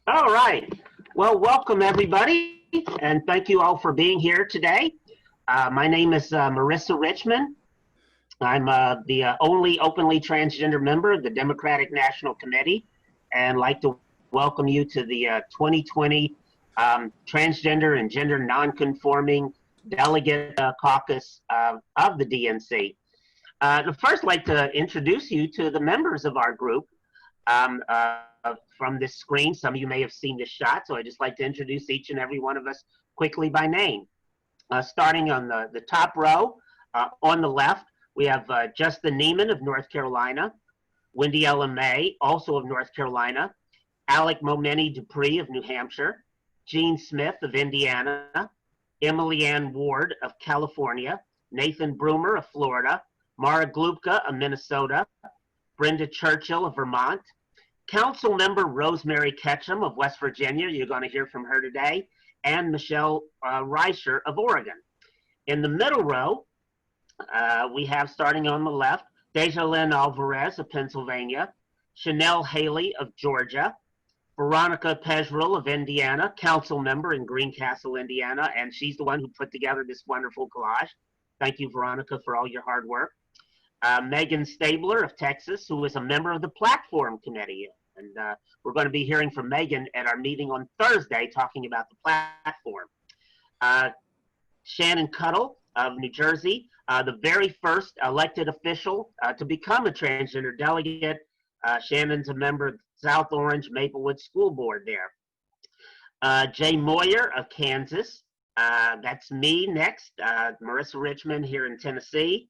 All right. Well, welcome everybody, and thank you all for being here today. My name is Marissa Richmond. I'm the only openly transgender member of the Democratic National Committee, and like to welcome you to the 2020 Transgender and Gender Nonconforming Delegate Caucus of the DNC. I'd first like to introduce you to the members of our group. From this screen, some of you may have seen this shot, so I'd just like to introduce each and every one of us quickly by name. Starting on the top row, on the left, we have Justin Neiman of North Carolina, Wendy Ellen May, also of North Carolina, Alec Momeni Dupree of New Hampshire, Gene Smith of Indiana, Emily Ann Ward of California, Nathan Broomer of Florida, Mara Glupka of Minnesota, Brenda Churchill of Vermont, Council Member Rosemary Ketchum of West Virginia, you're going to hear from her today, and Michelle Reicher of Oregon. In the middle row, we have, starting on the left, Deja Lynn Alvarez of Pennsylvania, Chanel Haley of Georgia, Veronica Pedro of Indiana, council member in Greencastle, Indiana, and she's the one who put together this wonderful collage. Thank you, Veronica, for all your hard work. Megan Stabler of Texas, who is a member of the Platform Committee. And we're going to be hearing from Megan at our meeting on Thursday talking about the platform. Shannon Cuttle of New Jersey, the very first elected official to become a transgender delegate. Shannon's a member of the South Orange Maplewood School Board there. Jay Moyer of Kansas, that's me next. Marissa Richmond here in Tennessee.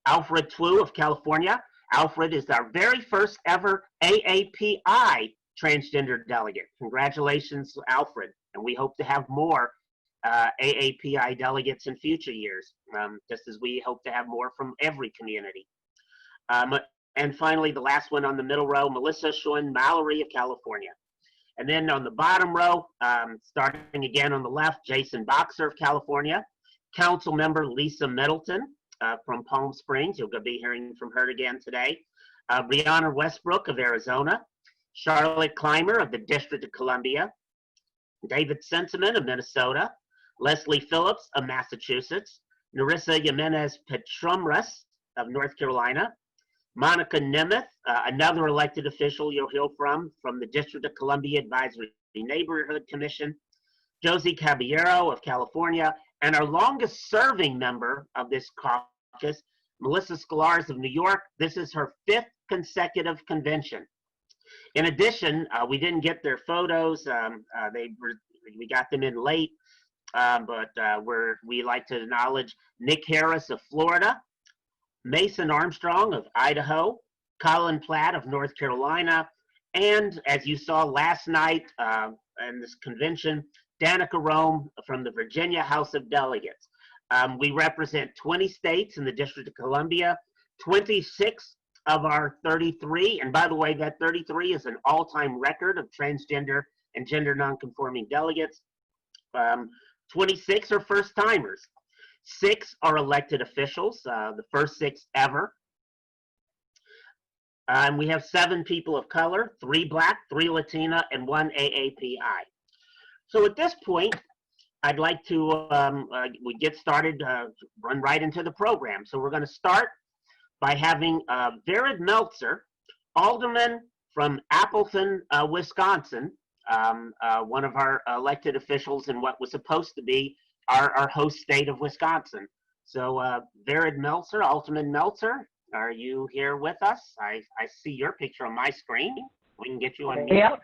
Alfred Twu of California. Alfred is our very first ever AAPI transgender delegate. Congratulations, Alfred. And we hope to have more AAPI delegates in future years, just as we hope to have more from every community. And finally, the last one on the middle row, Melissa Schoen Mallory of California. And then on the bottom row, starting again on the left, Jason Boxer of California. Council member Lisa Middleton from Palm Springs. You'll be hearing from her again today. Brianna Westbrook of Arizona. Charlotte Clymer of the District of Columbia. David Senseman of Minnesota. Leslie Phillips of Massachusetts. Narissa Jimenez Petrumras of North Carolina. Monica Nemeth, another elected official you'll hear from the District of Columbia Advisory Neighborhood Commission. Josie Caballero of California, and our longest serving member of this caucus, Melissa Scholars of New York. This is her 5th consecutive convention. In addition, we didn't get their photos. We got them in late, but we like to acknowledge Nick Harris of Florida, Mason Armstrong of Idaho, Colin Platt of North Carolina, and as you saw last night in this convention, Danica Rome from the Virginia House of Delegates. We represent 20 states in the District of Columbia, 26 of our 33, and by the way, that 33 is an all-time record of transgender and gender nonconforming delegates. 26 are first-timers. 6 are elected officials, the first 6 ever. And we have 7 people of color, 3 Black, 3 Latina, and 1 AAPI. So at this point, I'd like to we get started, run right into the program. So we're going to start by having Varid Meltzer, Alderman from Appleton, Wisconsin, one of our elected officials in what was supposed to be our host state of Wisconsin. So Varid Meltzer, Alderman Meltzer, are you here with us? I see your picture on my screen. We can get you on mute. Yep,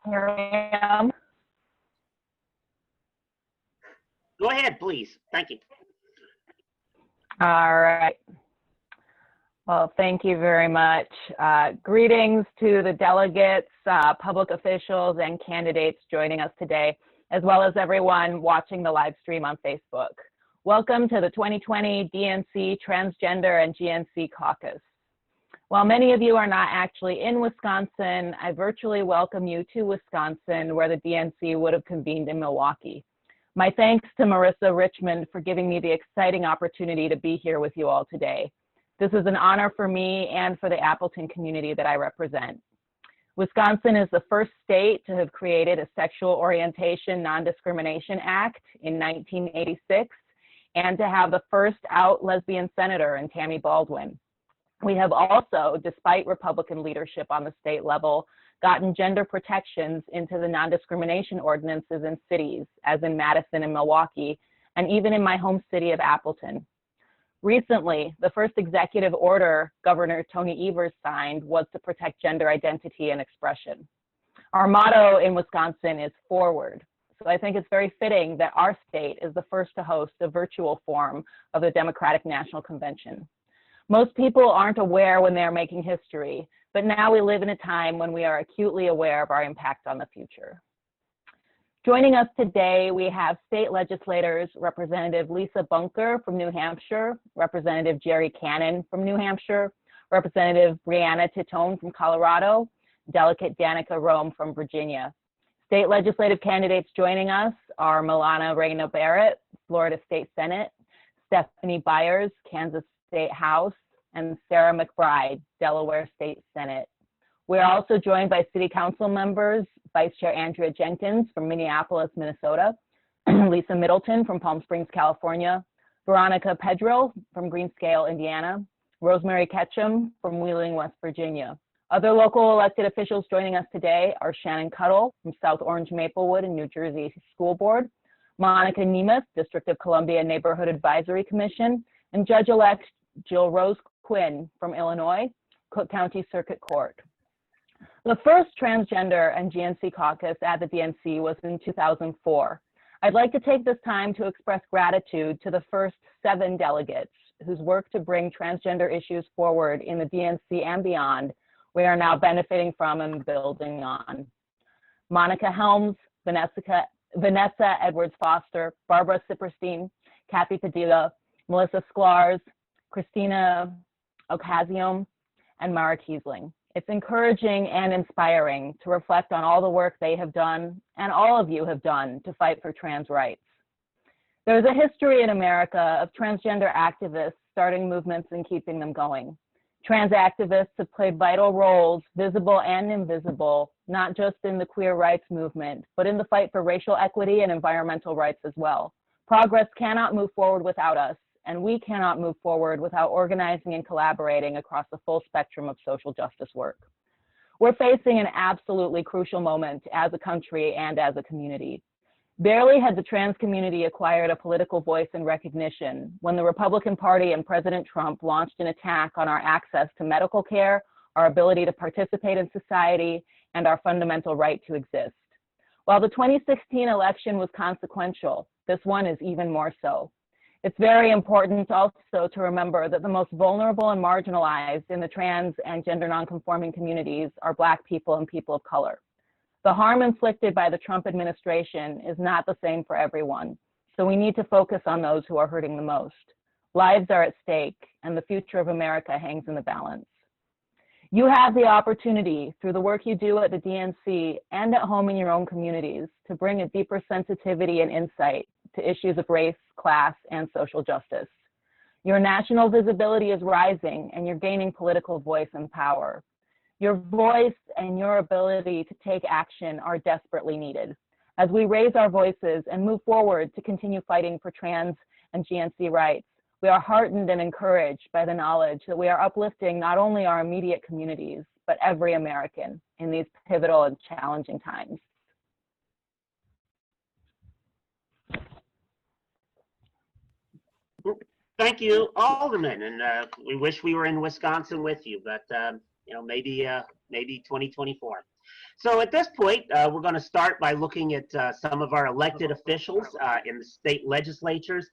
here I am. Go ahead, please. Thank you. All right. Well, thank you very much. Greetings to the delegates, public officials, and candidates joining us today, as well as everyone watching the live stream on Facebook. Welcome to the 2020 DNC Transgender and GNC Caucus. While many of you are not actually in Wisconsin, I virtually welcome you to Wisconsin, where the DNC would have convened in Milwaukee. My thanks to Marissa Richmond for giving me the exciting opportunity to be here with you all today. This is an honor for me and for the Appleton community that I represent. Wisconsin is the first state to have created a Sexual Orientation Non-Discrimination Act in 1986 and to have the first out lesbian senator in Tammy Baldwin. We have also, despite Republican leadership on the state level, gotten gender protections into the non-discrimination ordinances in cities, as in Madison and Milwaukee, and even in my home city of Appleton. Recently, the first executive order Governor Tony Evers signed was to protect gender identity and expression. Our motto in Wisconsin is forward. So I think it's very fitting that our state is the first to host a virtual form of the Democratic National Convention. Most people aren't aware when they're making history, but now we live in a time when we are acutely aware of our impact on the future. Joining us today, we have state legislators, Representative Lisa Bunker from New Hampshire, Representative Jerry Cannon from New Hampshire, Representative Brianna Titone from Colorado, Delegate Danica Rome from Virginia. State legislative candidates joining us are Milana Reyna Barrett, Florida State Senate, Stephanie Byers, Kansas State House, and Sarah Mcbride, Delaware State Senate. We're also joined by City Council members, Vice Chair Andrea Jenkins from Minneapolis, Minnesota, Lisa Middleton from Palm Springs, California, Veronica Pedro from Greenscale, Indiana, Rosemary Ketchum from Wheeling, West Virginia. Other local elected officials joining us today are Shannon Cuttle from South Orange Maplewood and New Jersey School Board, Monica Nemeth, District of Columbia Neighborhood Advisory Commission, and Judge-elect Jill Rose Quinn from Illinois, Cook County Circuit Court. The first transgender and GNC caucus at the DNC was in 2004. I'd like to take this time to express gratitude to the first 7 delegates whose work to bring transgender issues forward in the DNC and beyond we are now benefiting from and building on. Monica Helms, Vanessa Edwards Foster, Barbara Sipperstein, Kathy Padilla, Melissa Sklarz, Christina Ocasio, and Mara Kiesling. It's encouraging and inspiring to reflect on all the work they have done and all of you have done to fight for trans rights. There's a history in America of transgender activists starting movements and keeping them going. Trans activists have played vital roles, visible and invisible, not just in the queer rights movement, but in the fight for racial equity and environmental rights as well. Progress cannot move forward without us, and we cannot move forward without organizing and collaborating across the full spectrum of social justice work. We're facing an absolutely crucial moment as a country and as a community. Barely had the trans community acquired a political voice and recognition when the Republican Party and President Trump launched an attack on our access to medical care, our ability to participate in society, and our fundamental right to exist. While the 2016 election was consequential, this one is even more so. It's very important also to remember that the most vulnerable and marginalized in the trans and gender nonconforming communities are Black people and people of color. The harm inflicted by the Trump administration is not the same for everyone, so we need to focus on those who are hurting the most. Lives are at stake, and the future of America hangs in the balance. You have the opportunity, through the work you do at the DNC and at home in your own communities, to bring a deeper sensitivity and insight to issues of race, class, and social justice. Your national visibility is rising, and you're gaining political voice and power. Your voice and your ability to take action are desperately needed. As we raise our voices and move forward to continue fighting for trans and GNC rights, we are heartened and encouraged by the knowledge that we are uplifting not only our immediate communities, but every American in these pivotal and challenging times. Thank you, Alderman, and we wish we were in Wisconsin with you, but maybe 2024. So at this point, we're going to start by looking at some of our elected officials in the state legislatures.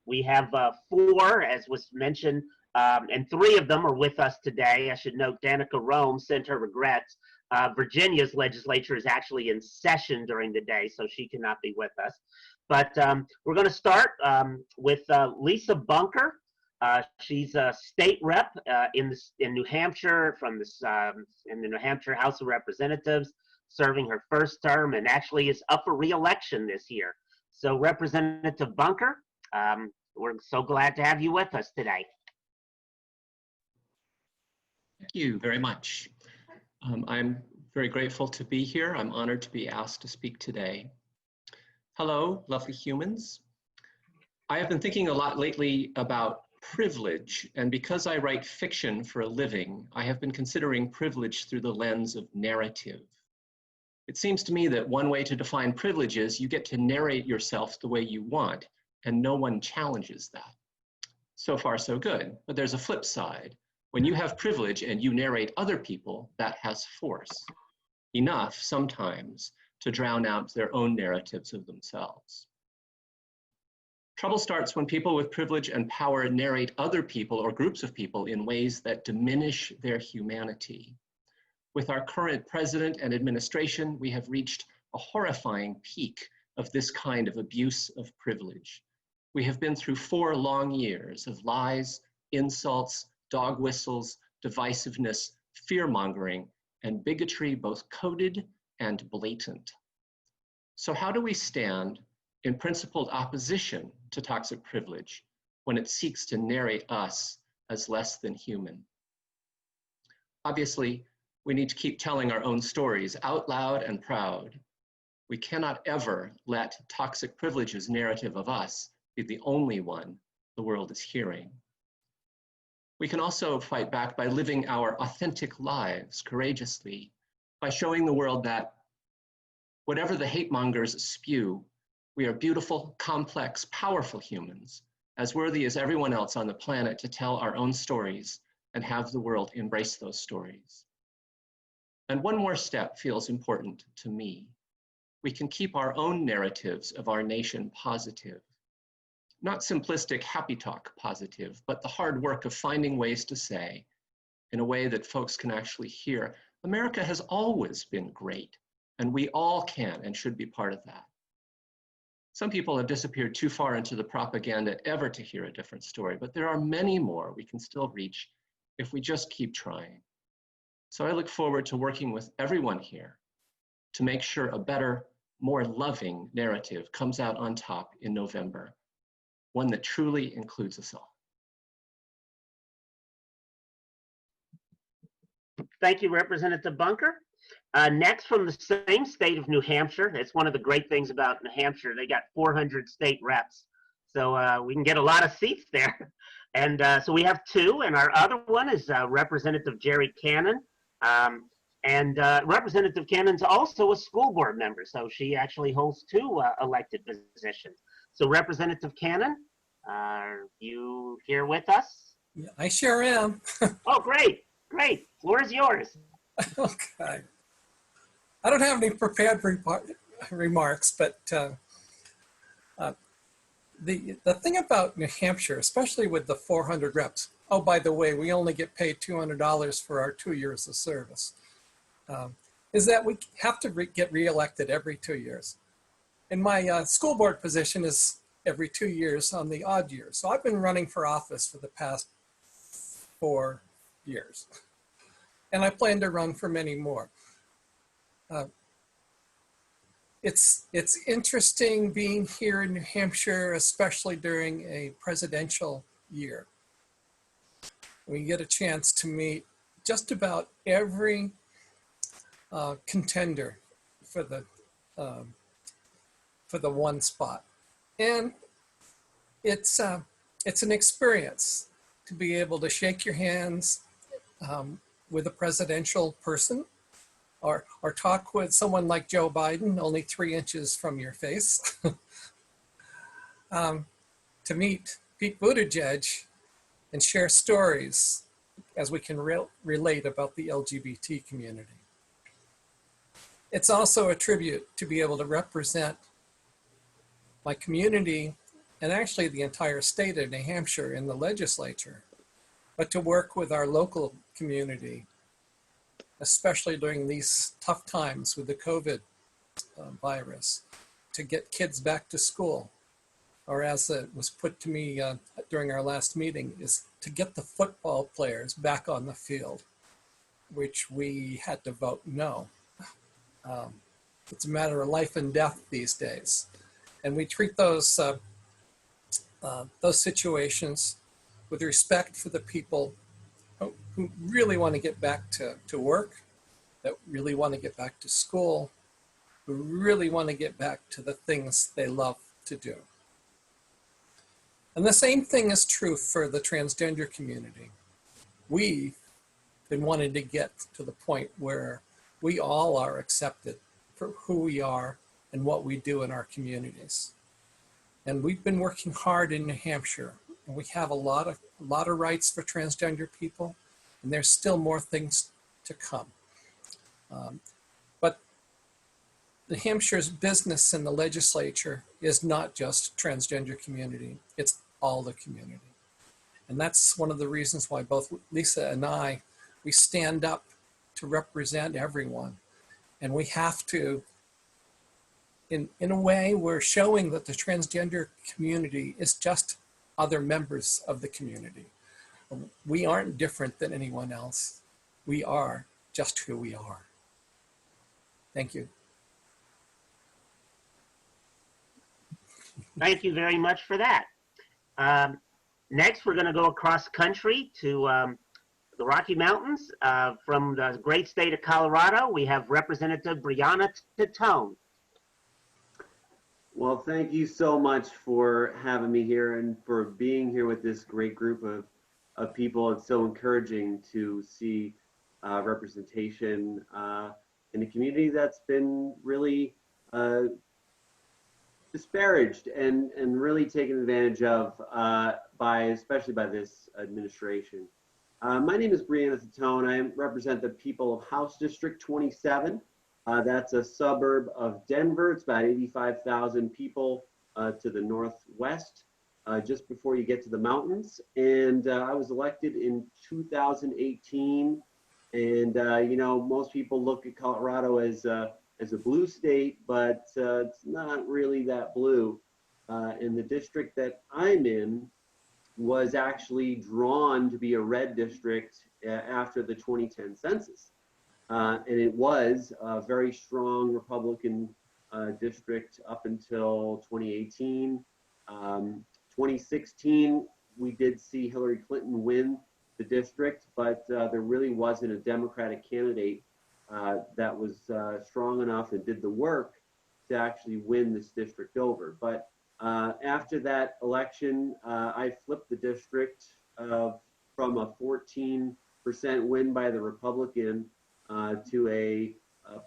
We have 4, as was mentioned, and 3 of them are with us today. I should note Danica Rome sent her regrets. Virginia's legislature is actually in session during the day, so she cannot be with us. But we're going to start with Lisa Bunker. She's a state rep in New Hampshire in the New Hampshire House of Representatives, serving her first term and actually is up for re-election this year. So Representative Bunker, we're so glad to have you with us today. Thank you very much. I'm very grateful to be here. I'm honored to be asked to speak today. Hello, lovely humans. I have been thinking a lot lately about privilege, and because I write fiction for a living, I have been considering privilege through the lens of narrative. It seems to me that one way to define privilege is you get to narrate yourself the way you want, and no one challenges that. So far, so good, but there's a flip side. When you have privilege and you narrate other people, that has force. Enough, sometimes, to drown out their own narratives of themselves. Trouble starts when people with privilege and power narrate other people or groups of people in ways that diminish their humanity. With our current president and administration, we have reached a horrifying peak of this kind of abuse of privilege. We have been through 4 long years of lies, insults, dog whistles, divisiveness, fear-mongering, and bigotry, both coded and blatant. So how do we stand in principled opposition to toxic privilege when it seeks to narrate us as less than human? Obviously, we need to keep telling our own stories out loud and proud. We cannot ever let toxic privilege's narrative of us be the only one the world is hearing. We can also fight back by living our authentic lives courageously, by showing the world that whatever the hate mongers spew, we are beautiful, complex, powerful humans, as worthy as everyone else on the planet to tell our own stories and have the world embrace those stories. And one more step feels important to me. We can keep our own narratives of our nation positive. Not simplistic happy talk positive, but the hard work of finding ways to say, in a way that folks can actually hear, America has always been great, and we all can and should be part of that. Some people have disappeared too far into the propaganda ever to hear a different story, but there are many more we can still reach if we just keep trying. So I look forward to working with everyone here to make sure a better, more loving narrative comes out on top in November, one that truly includes us all. Thank you, Representative Bunker. Next, from the same state of New Hampshire, it's one of the great things about New Hampshire. They got 400 state reps, so we can get a lot of seats there. And so we have 2, and our other one is Representative Jerry Cannon. Representative Cannon's also a school board member, so she actually holds 2 elected positions. So Representative Cannon, are you here with us? Yeah, I sure am. Oh, great, great. Floor is yours. Okay. I don't have any prepared remarks, but the thing about New Hampshire, especially with the 400 reps, oh, by the way, we only get paid $200 for our 2 years of service, is that we have to get reelected every 2 years. And my school board position is every 2 years on the odd years. So I've been running for office for the past 4 years. And I plan to run for many more. It's interesting being here in New Hampshire, especially during a presidential year. We get a chance to meet just about every contender for the one spot. And it's an experience to be able to shake your hands with a presidential person, or talk with someone like Joe Biden, only 3 inches from your face, to meet Pete Buttigieg and share stories as we can relate about the LGBT community. It's also a tribute to be able to represent my community and actually the entire state of New Hampshire in the legislature, but to work with our local community, especially during these tough times with the COVID virus, to get kids back to school, or as it was put to me during our last meeting, is to get the football players back on the field, which we had to vote no. It's a matter of life and death these days. And we treat those situations with respect for the people who really want to get back to work that really want to get back to school, who really want to get back to the things they love to do. And the same thing is true for the transgender community. We've been wanting to get to the point where we all are accepted for who we are and what we do in our communities. And we've been working hard in New Hampshire, and we have a lot of rights for transgender people, and there's still more things to come. But New Hampshire's business in the legislature is not just transgender community, it's all the community. And that's one of the reasons why both Lisa and I, we stand up to represent everyone. And we have to, in a way, we're showing that the transgender community is just other members of the community. We aren't different than anyone else. We are just who we are. Thank you. Thank you very much for that. Next, we're going to go across country to the Rocky Mountains. From the great state of Colorado, we have Representative Brianna Titone. Well, thank you so much for having me here and for being here with this great group of people. It's so encouraging to see representation in a community that's been really disparaged and really taken advantage of especially by this administration. My name is Brianna Titone. I represent the people of House District 27. That's a suburb of Denver. It's about 85,000 people to the northwest, just before you get to the mountains. And I was elected in 2018. And you know, most people look at Colorado as a blue state, but it's not really that blue. And the district that I'm in was actually drawn to be a red district after the 2010 census. And it was a very strong Republican district up until 2018. 2016, we did see Hillary Clinton win the district, but there really wasn't a Democratic candidate that was strong enough and did the work to actually win this district over. But after that election, I flipped the district from a 14% win by the Republican to a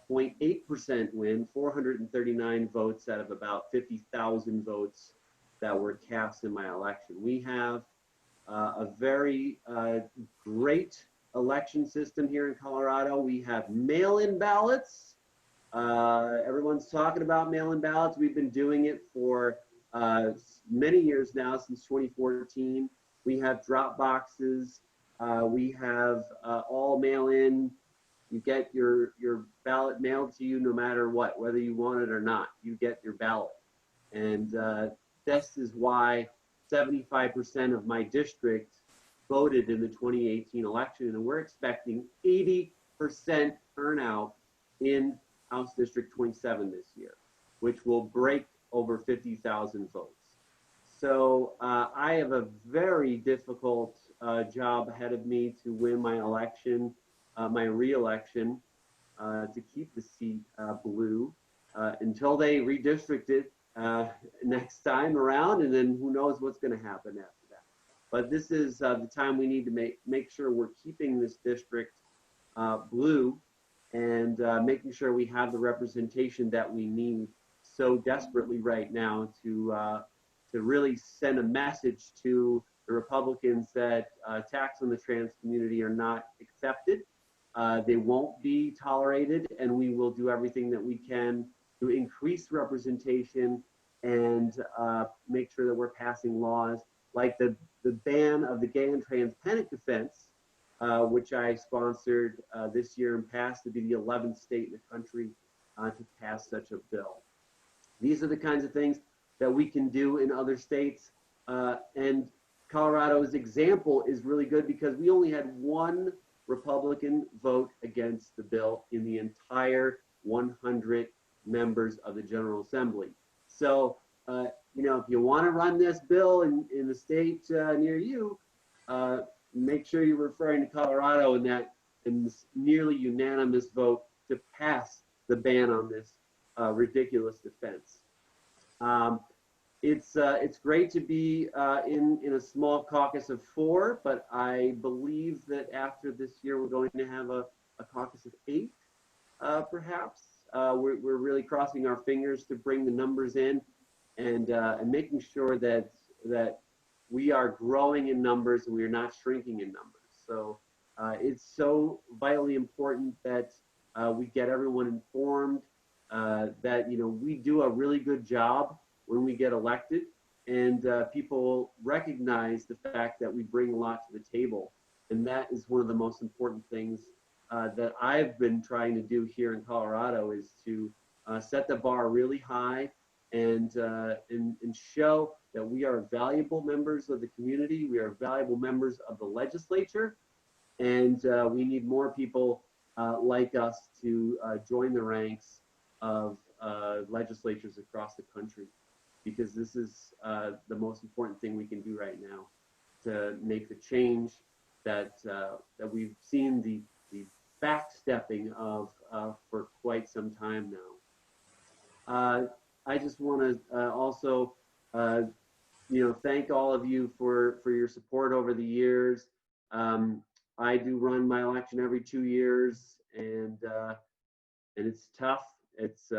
0.8% win, 439 votes out of about 50,000 votes that were cast in my election. We have a very great election system here in Colorado. We have mail-in ballots. Everyone's talking about mail-in ballots. We've been doing it for many years now, since 2014. We have drop boxes. We have all mail-in. You get your ballot mailed to you no matter what, whether you want it or not. You get your ballot. And this is why 75% of my district voted in the 2018 election, and we're expecting 80% turnout in House District 27 this year, which will break over 50,000 votes. So I have a very difficult job ahead of me to win my election, my re-election, to keep the seat blue until they redistrict it next time around, and then who knows what's going to happen after that. But this is the time we need to make sure we're keeping this district blue and making sure we have the representation that we need so desperately right now to really send a message to the Republicans that attacks on the trans community are not accepted. They won't be tolerated, and we will do everything that we can to increase representation and make sure that we're passing laws like the ban of the gay and trans panic defense, which I sponsored this year and passed to be the 11th state in the country to pass such a bill. These are the kinds of things that we can do in other states. And Colorado's example is really good because we only had one Republican vote against the bill in the entire 100 members of the General Assembly. So, you know, if you want to run this bill in the state near you, make sure you're referring to Colorado in in this nearly unanimous vote to pass the ban on this ridiculous defense. It's great to be in a small caucus of 4, but I believe that after this year we're going to have a caucus of 8, perhaps. We're really crossing our fingers to bring the numbers in and making sure that we are growing in numbers and we are not shrinking in numbers. So it's so vitally important that we get everyone informed, that we do a really good job when we get elected, and people recognize the fact that we bring a lot to the table. And that is one of the most important things that I've been trying to do here in Colorado, is to set the bar really high and show that we are valuable members of the community, we are valuable members of the legislature, and we need more people like us to join the ranks of legislatures across the country, because this is the most important thing we can do right now to make the change that we've seen the backstepping of for quite some time now. I just want to also thank all of you for your support over the years. I do run my election every 2 years, and it's tough. It's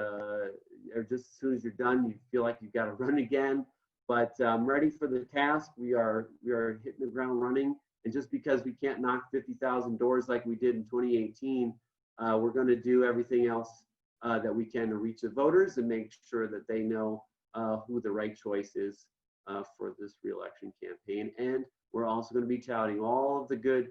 just as soon as you're done, you feel like you've got to run again. But I'm ready for the task. We are hitting the ground running. And just because we can't knock 50,000 doors like we did in 2018, we're going to do everything else that we can to reach the voters and make sure that they know who the right choice is for this reelection campaign. And we're also going to be touting all of the good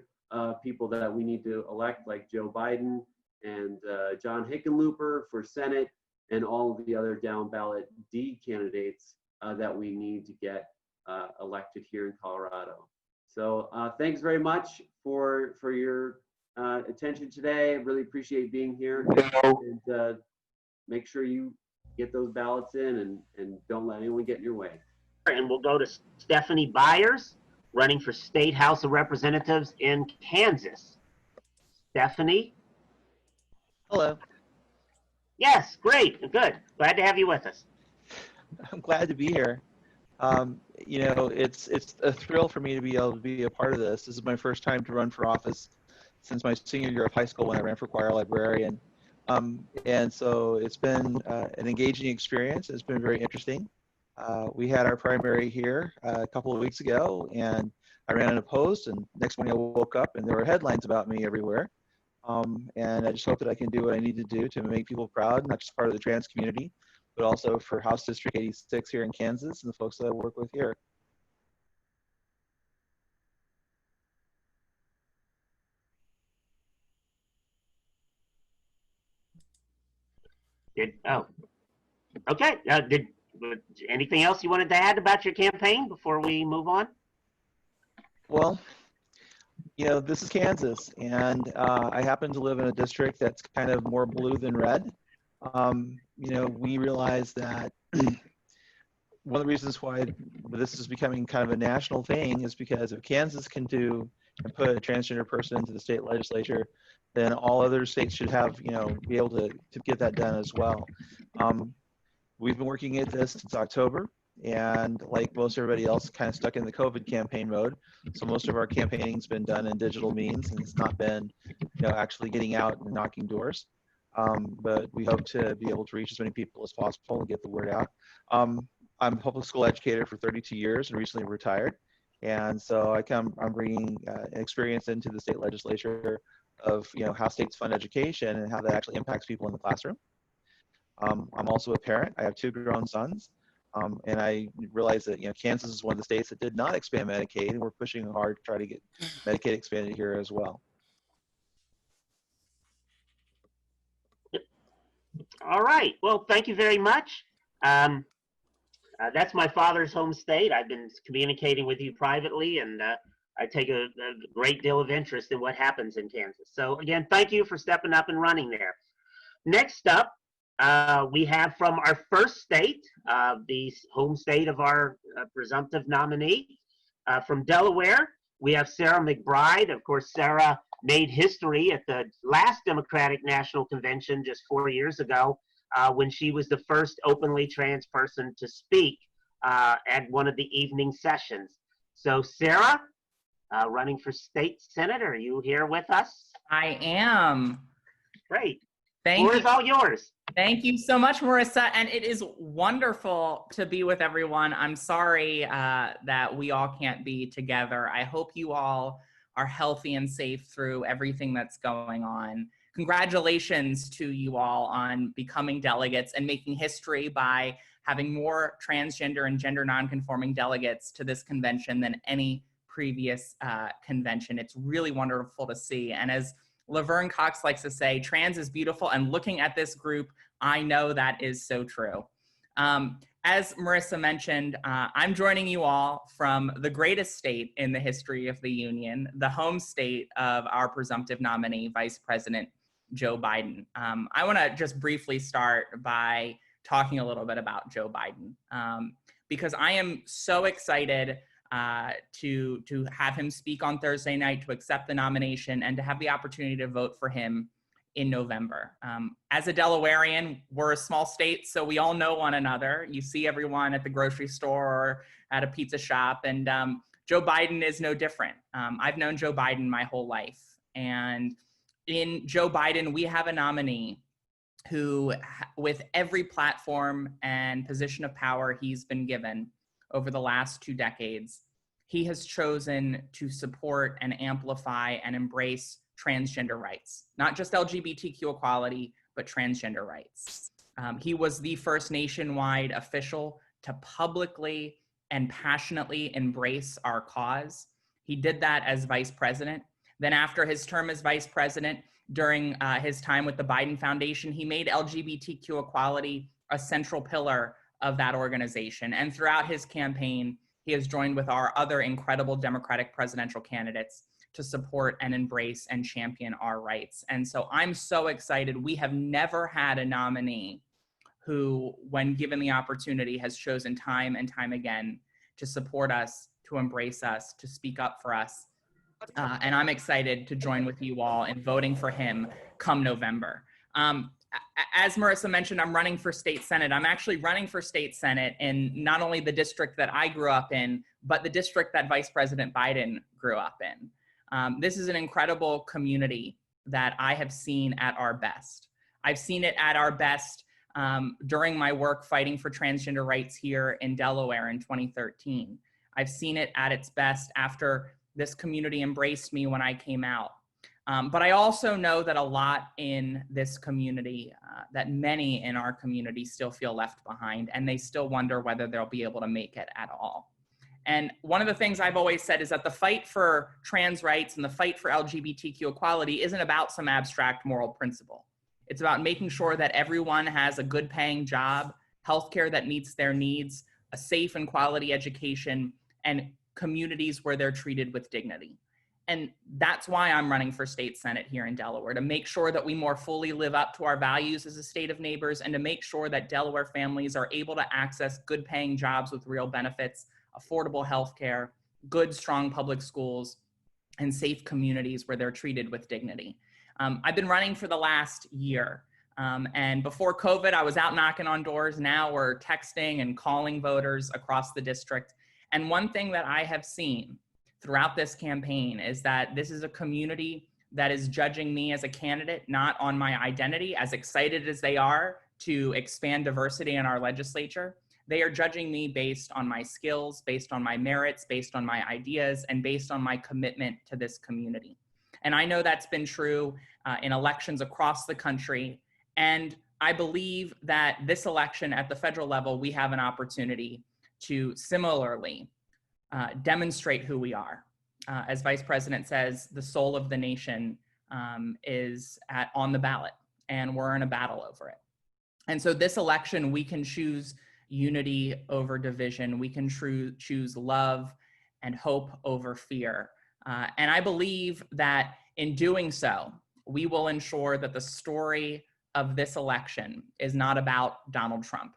people that we need to elect, like Joe Biden and John Hickenlooper for Senate, and all of the other down ballot D candidates that we need to get elected here in Colorado. So thanks very much for your attention today. I really appreciate being here, and make sure you get those ballots in and don't let anyone get in your way. And we'll go to Stephanie Byers, running for State House of Representatives in Kansas. Stephanie? Hello. Yes, great, good. Glad to have you with us. I'm glad to be here. It's a thrill for me to be able to be a part of this. This is my first time to run for office since my senior year of high school, when I ran for choir librarian. And so it's been an engaging experience. It's been very interesting. We had our primary here a couple of weeks ago, and I ran unopposed, and next morning I woke up and there were headlines about me everywhere. And I just hope that I can do what I need to do to make people proud, not just part of the trans community, but also for House District 86 here in Kansas and the folks that I work with here. Okay. Anything else you wanted to add about your campaign before we move on? Well, this is Kansas, and I happen to live in a district that's kind of more blue than red. We realize that one of the reasons why this is becoming kind of a national thing is because if Kansas can do and put a transgender person into the state legislature, then all other states should have, be able to get that done as well. We've been working at this since October, and like most everybody else, kind of stuck in the COVID campaign mode. So most of our campaigning's been done in digital means, and it's not been, actually getting out and knocking doors. But we hope to be able to reach as many people as possible and get the word out. I'm a public school educator for 32 years and recently retired. And so I'm bringing an experience into the state legislature of, how states fund education and how that actually impacts people in the classroom. I'm also a parent. I have 2 grown sons. And I realize that, Kansas is one of the states that did not expand Medicaid, and we're pushing hard to try to get Medicaid expanded here as well. All right. Well, thank you very much. That's my father's home state. I've been communicating with you privately, and I take a great deal of interest in what happens in Kansas. So again, thank you for stepping up and running there. Next up, we have from our first state, the home state of our presumptive nominee, from Delaware, we have Sarah Mcbride. Of course, Sarah made history at the last Democratic National Convention just 4 years ago when she was the first openly trans person to speak at one of the evening sessions. So Sarah, running for state senator, are you here with us? I am. Great. Thank Floor you. is all yours. Thank you so much, Marissa. And it is wonderful to be with everyone. I'm sorry that we all can't be together. I hope you all are healthy and safe through everything that's going on. Congratulations to you all on becoming delegates and making history by having more transgender and gender nonconforming delegates to this convention than any previous convention. It's really wonderful to see. And as Laverne Cox likes to say, trans is beautiful, and looking at this group, I know that is so true. As Marissa mentioned, I'm joining you all from the greatest state in the history of the Union, the home state of our presumptive nominee, Vice President Joe Biden. I want to just briefly start by talking a little bit about Joe Biden, because I am so excited to have him speak on Thursday night, to accept the nomination, and to have the opportunity to vote for him in November. As a Delawarean, we're a small state, so we all know one another. You see everyone at the grocery store or at a pizza shop, and Joe Biden is no different. I've known Joe Biden my whole life, and in Joe Biden, we have a nominee who, with every platform and position of power he's been given over the last 2 decades, he has chosen to support and amplify and embrace transgender rights, not just LGBTQ equality, but transgender rights. He was the first nationwide official to publicly and passionately embrace our cause. He did that as vice president. Then after his term as vice president, during his time with the Biden Foundation, he made LGBTQ equality a central pillar of that organization. And throughout his campaign, he has joined with our other incredible Democratic presidential candidates to support and embrace and champion our rights. And so I'm so excited. We have never had a nominee who, when given the opportunity, has chosen time and time again to support us, to embrace us, to speak up for us. And I'm excited to join with you all in voting for him come November. As Marissa mentioned, I'm running for state senate. I'm actually running for state senate in not only the district that I grew up in, but the district that Vice President Biden grew up in. This is an incredible community that I have seen at our best. I've seen it at our best during my work fighting for transgender rights here in Delaware in 2013. I've seen it at its best after this community embraced me when I came out. But I also know that a lot in this community, that many in our community still feel left behind, and they still wonder whether they'll be able to make it at all. And one of the things I've always said is that the fight for trans rights and the fight for LGBTQ equality isn't about some abstract moral principle. It's about making sure that everyone has a good paying job, healthcare that meets their needs, a safe and quality education, and communities where they're treated with dignity. And that's why I'm running for state senate here in Delaware, to make sure that we more fully live up to our values as a state of neighbors, and to make sure that Delaware families are able to access good paying jobs with real benefits, affordable healthcare, good, strong public schools, and safe communities where they're treated with dignity. I've been running for the last year. And before COVID, I was out knocking on doors. Now we're texting and calling voters across the district. And one thing that I have seen throughout this campaign is that this is a community that is judging me as a candidate, not on my identity. As excited as they are to expand diversity in our legislature, they are judging me based on my skills, based on my merits, based on my ideas, and based on my commitment to this community. And I know that's been true in elections across the country. And I believe that this election at the federal level, we have an opportunity to similarly demonstrate who we are. As Vice President says, the soul of the nation is on the ballot, and we're in a battle over it. And so this election, we can choose unity over division. We can choose love and hope over fear. And I believe that in doing so, we will ensure that the story of this election is not about Donald Trump,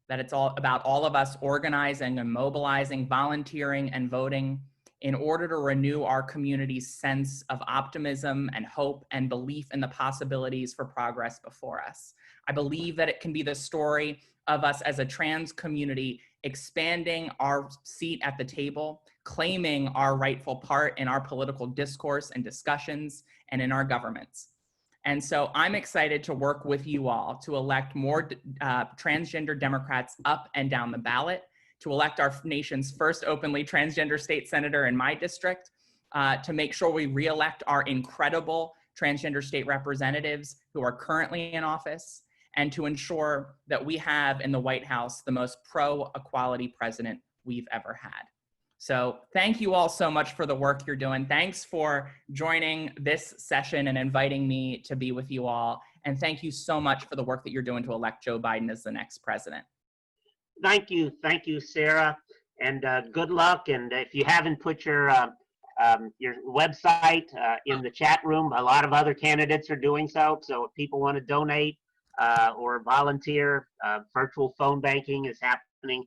that it's all about all of us organizing and mobilizing, volunteering and voting in order to renew our community's sense of optimism and hope and belief in the possibilities for progress before us. I believe that it can be the story of us as a trans community expanding our seat at the table, claiming our rightful part in our political discourse and discussions and in our governments. And so I'm excited to work with you all to elect more transgender Democrats up and down the ballot, to elect our nation's first openly transgender state senator in my district, to make sure we reelect our incredible transgender state representatives who are currently in office, and to ensure that we have in the White House the most pro-equality president we've ever had. So thank you all so much for the work you're doing. Thanks for joining this session and inviting me to be with you all. And thank you so much for the work that you're doing to elect Joe Biden as the next president. Thank you, Sarah, and good luck. And if you haven't put your website in the chat room, a lot of other candidates are doing so. So if people want to donate or volunteer, virtual phone banking is happening.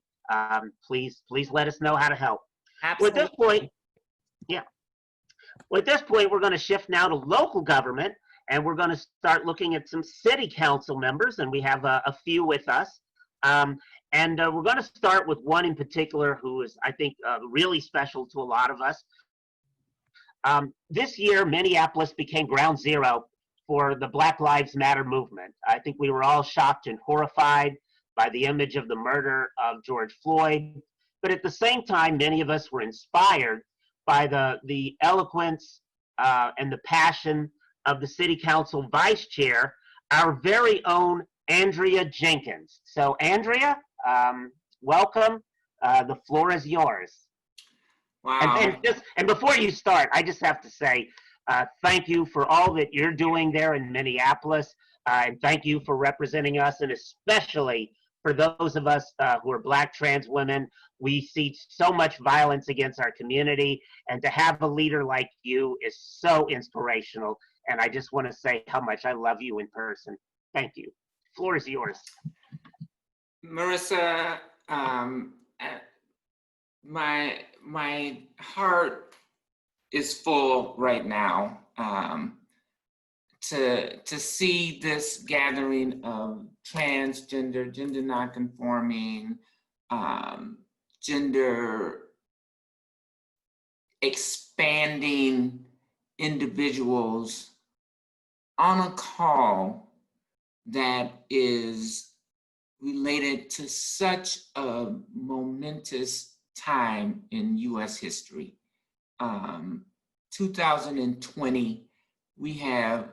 Please let us know how to help. Absolutely. With this point, we're going to shift now to local government, and we're going to start looking at some city council members, and we have a few with us. And we're going to start with one in particular who is, I think, really special to a lot of us. This year, Minneapolis became ground zero for the Black Lives Matter movement. I think we were all shocked and horrified by the image of the murder of George Floyd. But at the same time, many of us were inspired by the eloquence and the passion of the city council vice chair, our very own Andrea Jenkins. So Andrea, welcome. The floor is yours. Wow. And before you start, I just have to say thank you for all that you're doing there in Minneapolis. And thank you for representing us, and especially for those of us who are Black trans women. We see so much violence against our community, and to have a leader like you is so inspirational. And I just want to say how much I love you in person. Thank you. The floor is yours. Marissa, my heart is full right now to see this gathering of transgender, gender nonconforming, gender expanding individuals on a call that is related to such a momentous time in US history. 2020, we have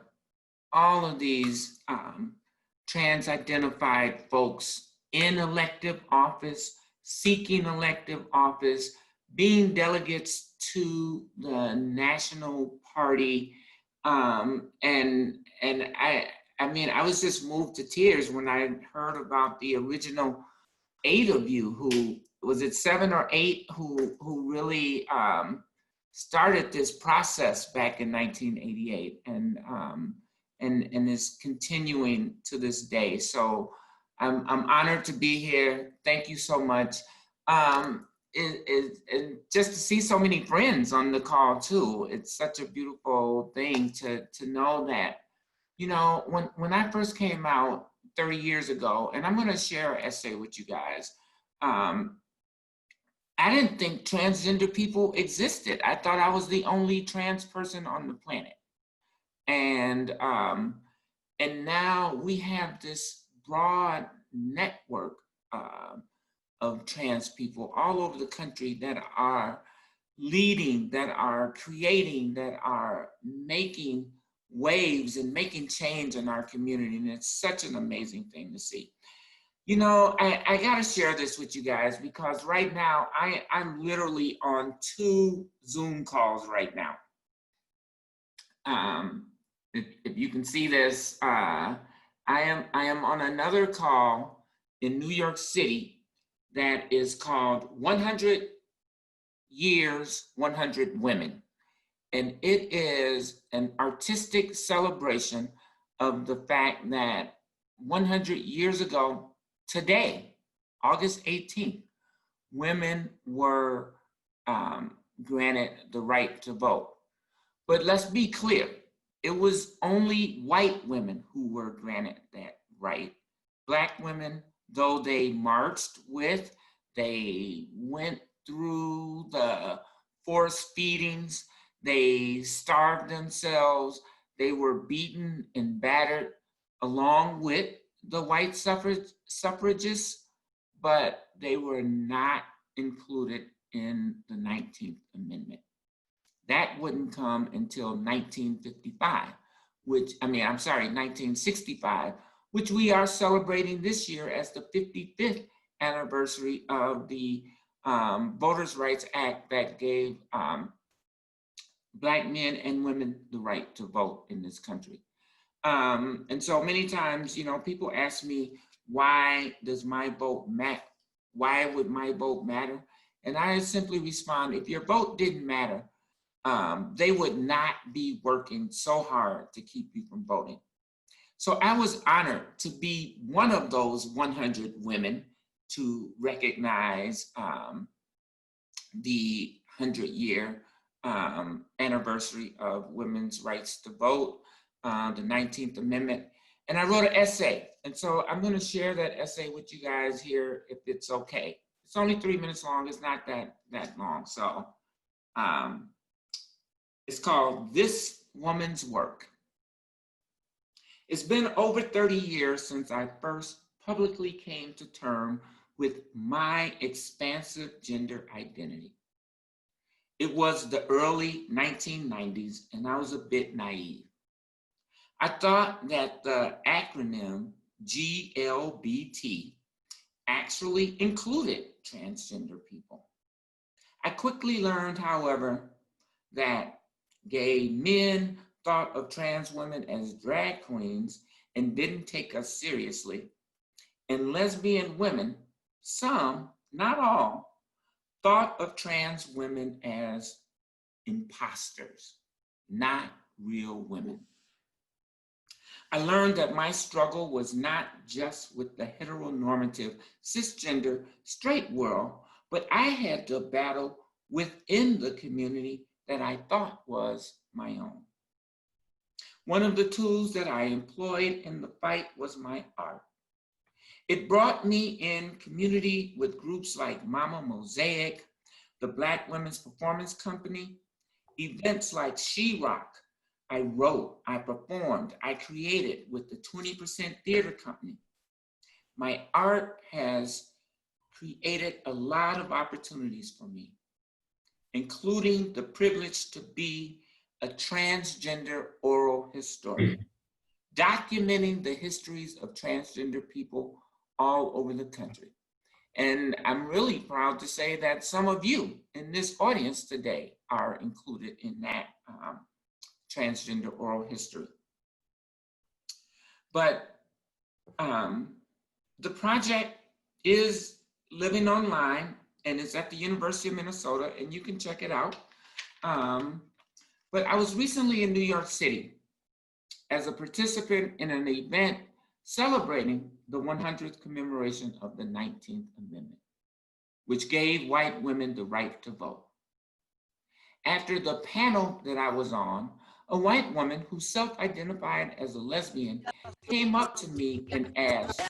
all of these trans-identified folks in elective office, seeking elective office, being delegates to the national party. And I mean, I was just moved to tears when I heard about the original 8 of you who, was it 7 or 8, who really started this process back in 1988 and is continuing to this day. So I'm honored to be here. Thank you so much. And just to see so many friends on the call too. It's such a beautiful thing to know that, you know, when I first came out 30 years ago, and I'm gonna share an essay with you guys, I didn't think transgender people existed. I thought I was the only trans person on the planet. And now we have this broad network of trans people all over the country that are leading, that are creating, that are making waves and making change in our community. And it's such an amazing thing to see. You know, I gotta share this with you guys because right now I'm literally on 2 Zoom calls right now. If you can see this, I am on another call in New York City that is called 100 Years, 100 Women. And it is an artistic celebration of the fact that 100 years ago, today, August 18th, women were granted the right to vote. But let's be clear, it was only white women who were granted that right. Black women, though they marched with, they went through the forced feedings, they starved themselves, they were beaten and battered along with the white suffragists, but they were not included in the 19th Amendment. That wouldn't come until 1965, 1965, which we are celebrating this year as the 55th anniversary of the Voters' Rights Act that gave Black men and women the right to vote in this country. And so many times, people ask me, why does my vote matter? Why would my vote matter? And I simply respond, if your vote didn't matter, they would not be working so hard to keep you from voting. So I was honored to be one of those 100 women to recognize the 100-year anniversary of women's rights to vote, the 19th Amendment. And I wrote an essay. And so I'm going to share that essay with you guys here, if it's okay. It's only 3 minutes long. It's not that long. So it's called This Woman's Work. It's been over 30 years since I first publicly came to terms with my expansive gender identity. It was the early 1990s, and I was a bit naive. I thought that the acronym GLBT actually included transgender people. I quickly learned, however, that gay men thought of trans women as drag queens and didn't take us seriously. And lesbian women, some, not all, thought of trans women as imposters, not real women. I learned that my struggle was not just with the heteronormative, cisgender, straight world, but I had to battle within the community that I thought was my own. One of the tools that I employed in the fight was my art. It brought me in community with groups like Mama Mosaic, the Black Women's Performance Company, events like She Rock. I wrote, I performed, I created with the 20% Theater Company. My art has created a lot of opportunities for me, including the privilege to be a transgender oral historian, documenting the histories of transgender people all over the country. And I'm really proud to say that some of you in this audience today are included in that transgender oral history. But the project is living online and it's at the University of Minnesota, and you can check it out. But I was recently in New York City as a participant in an event celebrating the 100th commemoration of the 19th Amendment, which gave white women the right to vote. After the panel that I was on, a white woman who self-identified as a lesbian came up to me and asked,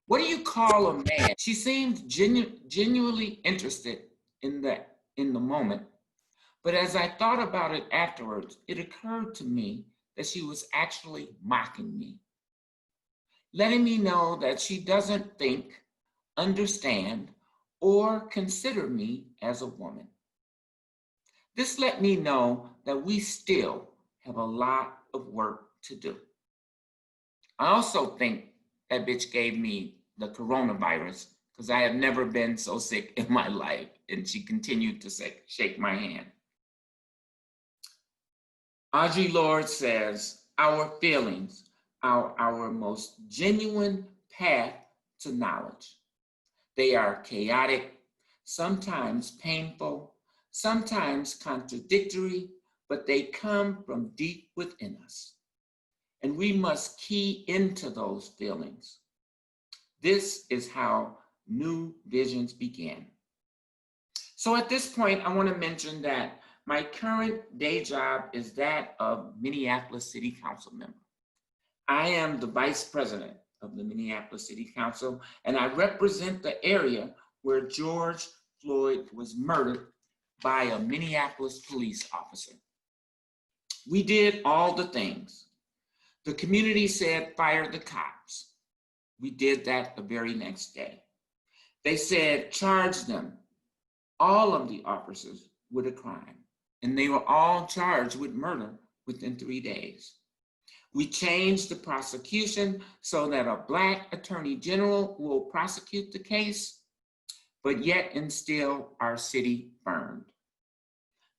"What do you call a man?" She seemed genuinely interested in the moment. But as I thought about it afterwards, it occurred to me that she was actually mocking me, letting me know that she doesn't think, understand, or consider me as a woman. This let me know that we still have a lot of work to do. I also think that bitch gave me the coronavirus because I have never been so sick in my life, and she continued to shake my hand. Audre Lorde says, our feelings are our most genuine path to knowledge. They are chaotic, sometimes painful, sometimes contradictory, but they come from deep within us. And we must key into those feelings. This is how new visions began. So at this point, I want to mention that my current day job is that of Minneapolis City Council member. I am the vice president of the Minneapolis City Council, and I represent the area where George Floyd was murdered by a Minneapolis police officer. We did all the things. The community said, fire the cops. We did that the very next day. They said, charge them, all of the officers, with a crime. And they were all charged with murder within 3 days. We changed the prosecution so that a Black attorney general will prosecute the case, but yet and still our city burned.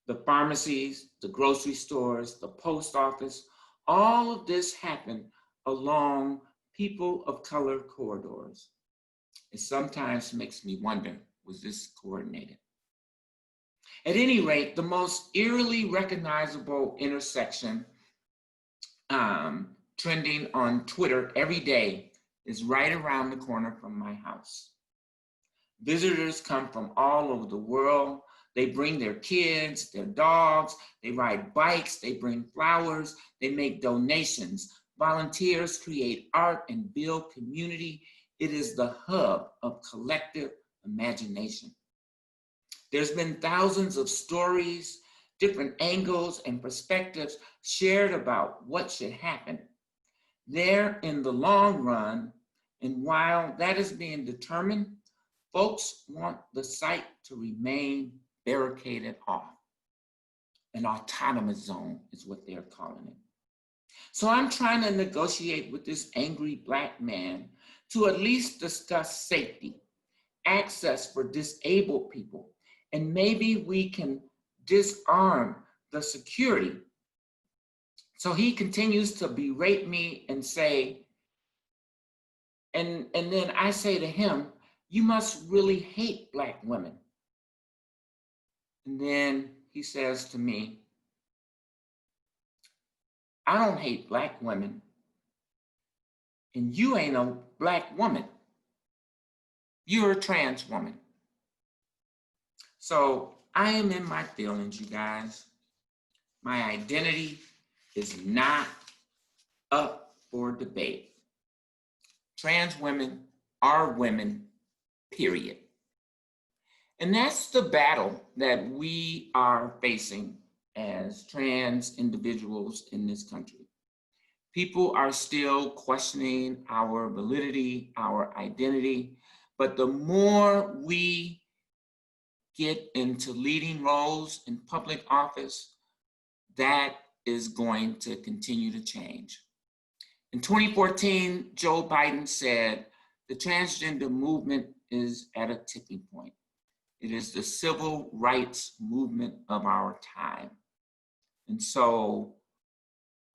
The pharmacies, the grocery stores, the post office, all of this happened along people of color corridors. It sometimes makes me wonder, was this coordinated? At any rate, the most eerily recognizable intersection trending on Twitter every day is right around the corner from my house. Visitors come from all over the world. They bring their kids, their dogs, they ride bikes, they bring flowers, they make donations. Volunteers create art and build community. It is the hub of collective imagination. There's been thousands of stories, different angles and perspectives shared about what should happen there in the long run. And while that is being determined, folks want the site to remain barricaded off. An autonomous zone is what they're calling it. So I'm trying to negotiate with this angry Black man to at least discuss safety, access for disabled people, and maybe we can disarm the security. So he continues to berate me and say, and then I say to him, you must really hate Black women. And then he says to me, I don't hate Black women, and you ain't a Black woman. You're a trans woman. So I am in my feelings, you guys. My identity is not up for debate. Trans women are women, period. And that's the battle that we are facing as trans individuals in this country. People are still questioning our validity, our identity, but the more we get into leading roles in public office, that is going to continue to change. In 2014, Joe Biden said, the transgender movement is at a tipping point. It is the civil rights movement of our time. And so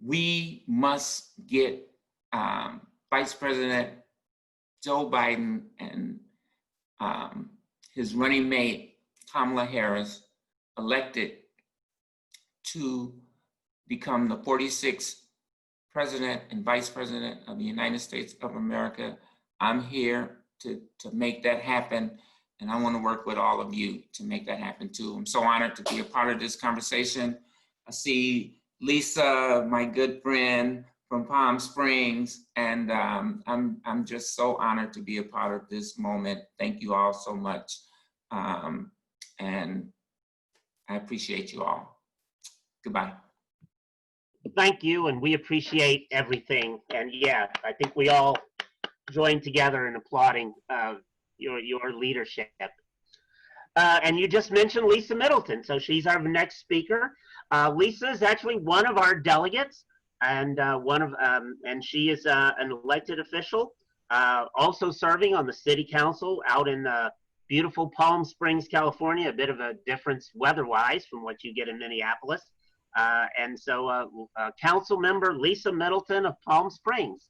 we must get Vice President Joe Biden and his running mate, Kamala Harris, elected to become the 46th President and Vice President of the United States of America. I'm here to make that happen, and I want to work with all of you to make that happen too. I'm so honored to be a part of this conversation. I see Lisa, my good friend from Palm Springs, and I'm just so honored to be a part of this moment. Thank you all so much. And I appreciate you all. Goodbye. Thank you, and we appreciate everything. And yeah, I think we all join together in applauding your leadership. And you just mentioned Lisa Middleton, so she's our next speaker. Lisa is actually one of our delegates, and and she is an elected official, also serving on the city council out in beautiful Palm Springs, California, a bit of a difference weather-wise from what you get in Minneapolis. And so council member Lisa Middleton of Palm Springs.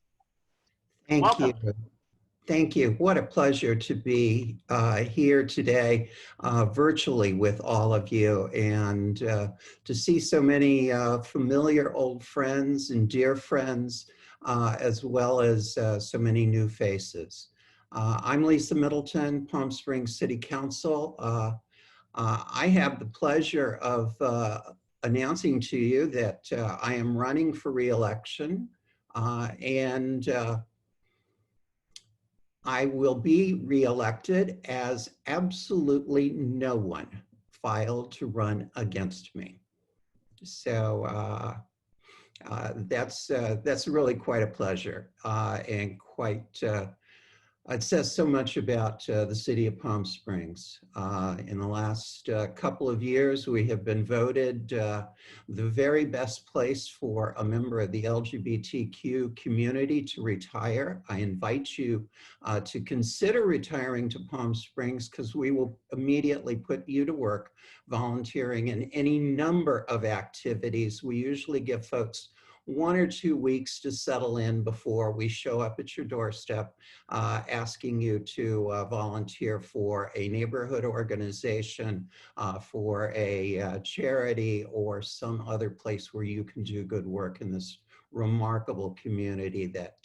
Thank Welcome. you. Thank you. What a pleasure to be here today virtually with all of you, and to see so many familiar old friends and dear friends, as well as so many new faces. I'm Lisa Middleton, Palm Springs City Council. I have the pleasure of announcing to you that I am running for re-election, and I will be re-elected as absolutely no one filed to run against me. So that's really quite a pleasure, and quite it says so much about the city of Palm Springs. In the last couple of years, we have been voted the very best place for a member of the LGBTQ community to retire. I invite you to consider retiring to Palm Springs, because we will immediately put you to work volunteering in any number of activities. We usually give folks 1 or 2 weeks to settle in before we show up at your doorstep asking you to volunteer for a neighborhood organization, for a charity, or some other place where you can do good work in this remarkable community that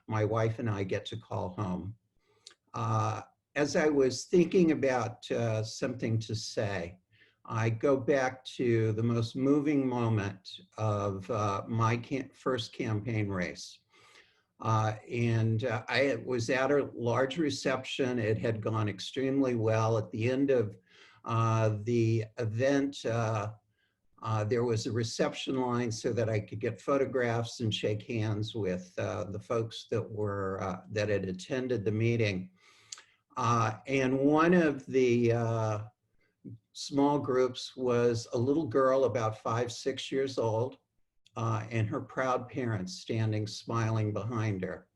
my wife and I get to call home. As I was thinking about something to say, I go back to the most moving moment of my first campaign race. I was at a large reception. It had gone extremely well. At the end of the event, there was a reception line so that I could get photographs and shake hands with the folks that had attended the meeting. And one of the small groups was a little girl about 5, 6 years old, and her proud parents standing smiling behind her.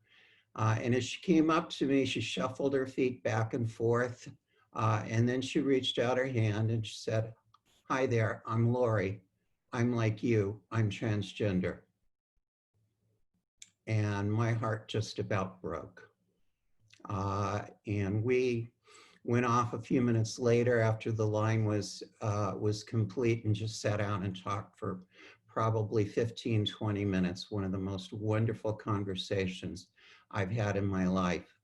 And as she came up to me, she shuffled her feet back and forth, and then she reached out her hand and she said, "Hi there, I'm Lori. I'm like you, I'm transgender." And my heart just about broke. And we went off a few minutes later after the line was complete, and just sat down and talked for probably 15, 20 minutes. One of the most wonderful conversations I've had in my life.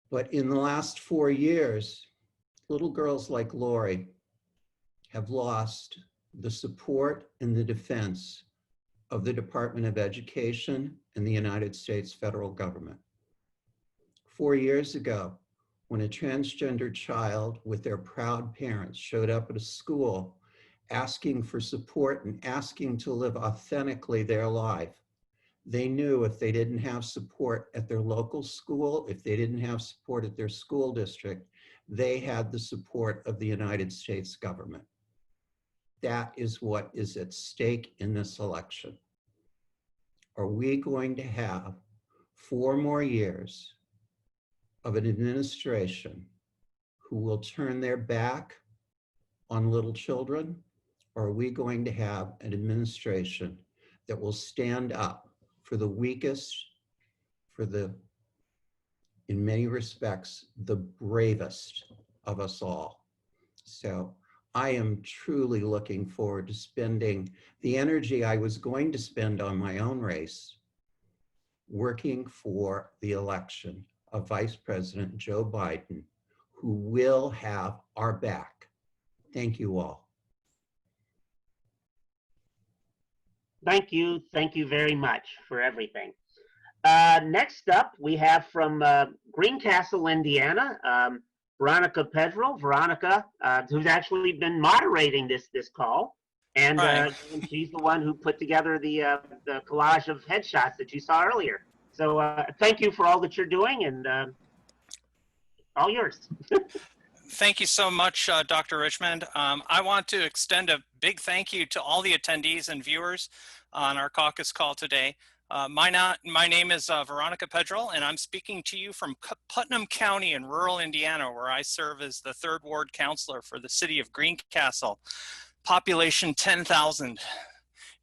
But in the last 4 years, little girls like Lori have lost the support and the defense of the Department of Education and the United States federal government. 4 years ago, when a transgender child with their proud parents showed up at a school asking for support and asking to live authentically their life, they knew if they didn't have support at their local school, if they didn't have support at their school district, they had the support of the United States government. That is what is at stake in this election. Are we going to have 4 more years of an administration who will turn their back on little children? Or are we going to have an administration that will stand up for the weakest, for the, in many respects, the bravest of us all? So I am truly looking forward to spending the energy I was going to spend on my own race working for the election of Vice President Joe Biden, who will have our back. Thank you all. Thank you very much for everything. Next up, we have from Greencastle, Indiana, Veronica Pedro. Veronica, who's actually been moderating this call, and she's the one who put together the collage of headshots that you saw earlier. So thank you for all that you're doing, and all yours. Thank you so much, Dr. Richmond. I want to extend a big thank you to all the attendees and viewers on our caucus call today. My name is Veronica Pedro, and I'm speaking to you from Putnam County in rural Indiana, where I serve as the 3rd Ward Counselor for the city of Greencastle, population 10,000.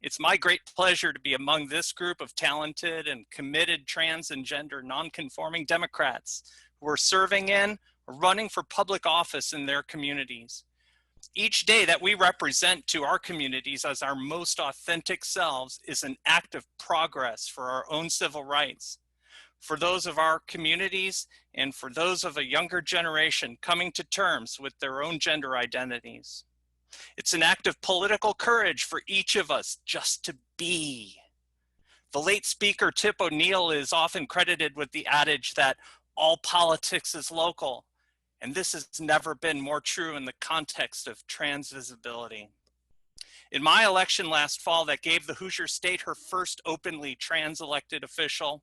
It's my great pleasure to be among this group of talented and committed trans and gender non-conforming Democrats who are serving in or running for public office in their communities. Each day that we represent to our communities as our most authentic selves is an act of progress for our own civil rights. for those of our communities and for those of a younger generation coming to terms with their own gender identities. It's an act of political courage for each of us just to be. The late speaker Tip O'Neill is often credited with the adage that all politics is local, and this has never been more true in the context of trans visibility. In my election last fall that gave the Hoosier State her first openly trans elected official,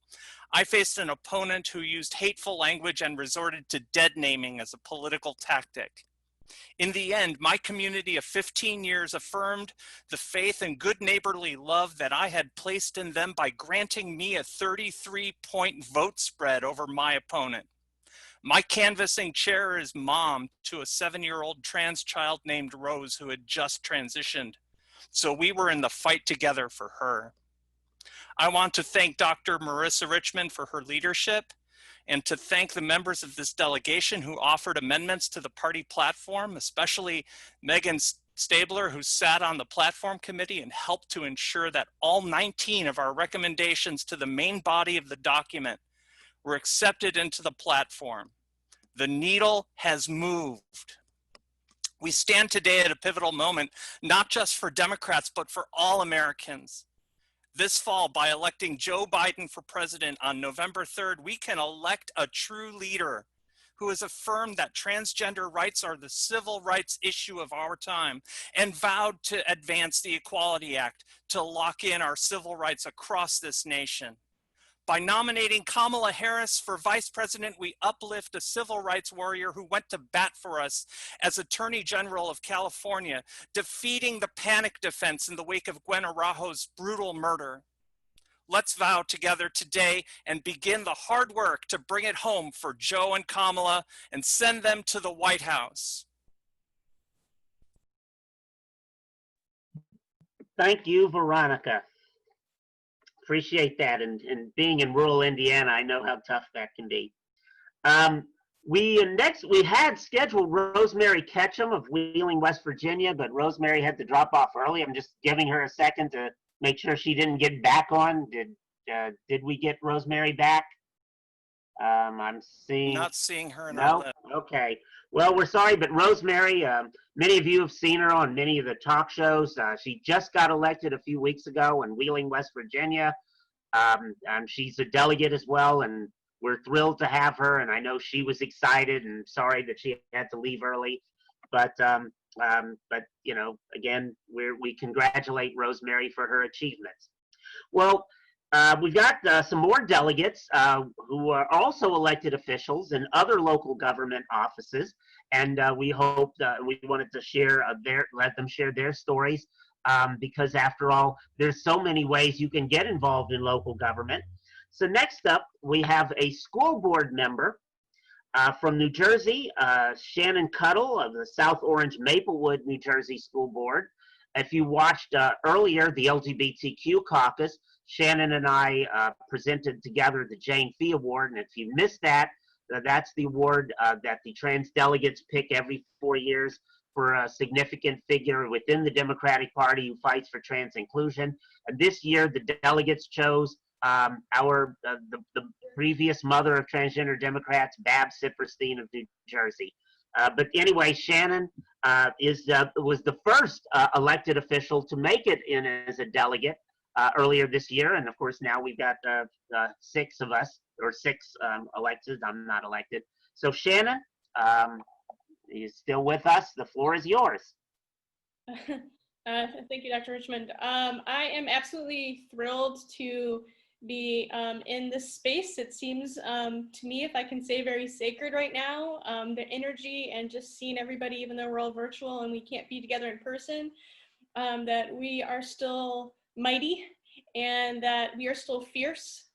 I faced an opponent who used hateful language and resorted to dead naming as a political tactic. In the end, my community of 15 years affirmed the faith and good neighborly love that I had placed in them by granting me a 33-point vote spread over my opponent. My canvassing chair is mom to a 7-year-old trans child named Rose who had just transitioned. So we were in the fight together for her. I want to thank Dr. Marissa Richmond for her leadership and to thank the members of this delegation who offered amendments to the party platform, especially Megan Stabler, who sat on the platform committee and helped to ensure that all 19 of our recommendations to the main body of the document were accepted into the platform. The needle has moved. We stand today at a pivotal moment, not just for Democrats, but for all Americans. This fall, by electing Joe Biden for president on November 3rd, we can elect a true leader who has affirmed that transgender rights are the civil rights issue of our time and vowed to advance the Equality Act to lock in our civil rights across this nation. By nominating Kamala Harris for vice president, we uplift a civil rights warrior who went to bat for us as Attorney General of California, defeating the panic defense in the wake of Gwen Araujo's brutal murder. Let's vow together today and begin the hard work to bring it home for Joe and Kamala and send them to the White House. Thank you, Veronica. Appreciate that. And being in rural Indiana, I know how tough that can be. We had scheduled Rosemary Ketchum of Wheeling, West Virginia, but Rosemary had to drop off early. I'm just giving her a second to make sure she didn't get back on. Did we get Rosemary back? I'm seeing. Not seeing her in No? Okay. Well, we're sorry, but Rosemary, many of you have seen her on many of the talk shows. She just got elected a few weeks ago in Wheeling, West Virginia. She's a delegate as well, and we're thrilled to have her. And I know she was excited and sorry that she had to leave early. But you know, again, we congratulate Rosemary for her achievements. Well, we've got some more delegates who are also elected officials in other local government offices, and we hope we wanted to let them share their stories because, after all, there's so many ways you can get involved in local government. So next up, we have a school board member from New Jersey, Shannon Cuttle of the South Orange Maplewood, New Jersey School Board. If you watched earlier the LGBTQ caucus, Shannon and I presented together the Jane Fee Award, and if you missed that, that's the award that the trans delegates pick every 4 years for a significant figure within the Democratic Party who fights for trans inclusion. And this year, the delegates chose the previous mother of transgender Democrats, Bab Sipperstein of New Jersey. But anyway, Shannon was the first elected official to make it in as a delegate earlier this year, and of course now we've got 6 of us, or 6 elected. I'm not elected. So Shannon, you're still with us. The floor is yours. Thank you, Dr. Richmond. I am absolutely thrilled to be in this space. It seems to me, if I can say, very sacred right now. The energy and just seeing everybody, even though we're all virtual and we can't be together in person, that we are still mighty and that we are still fierce.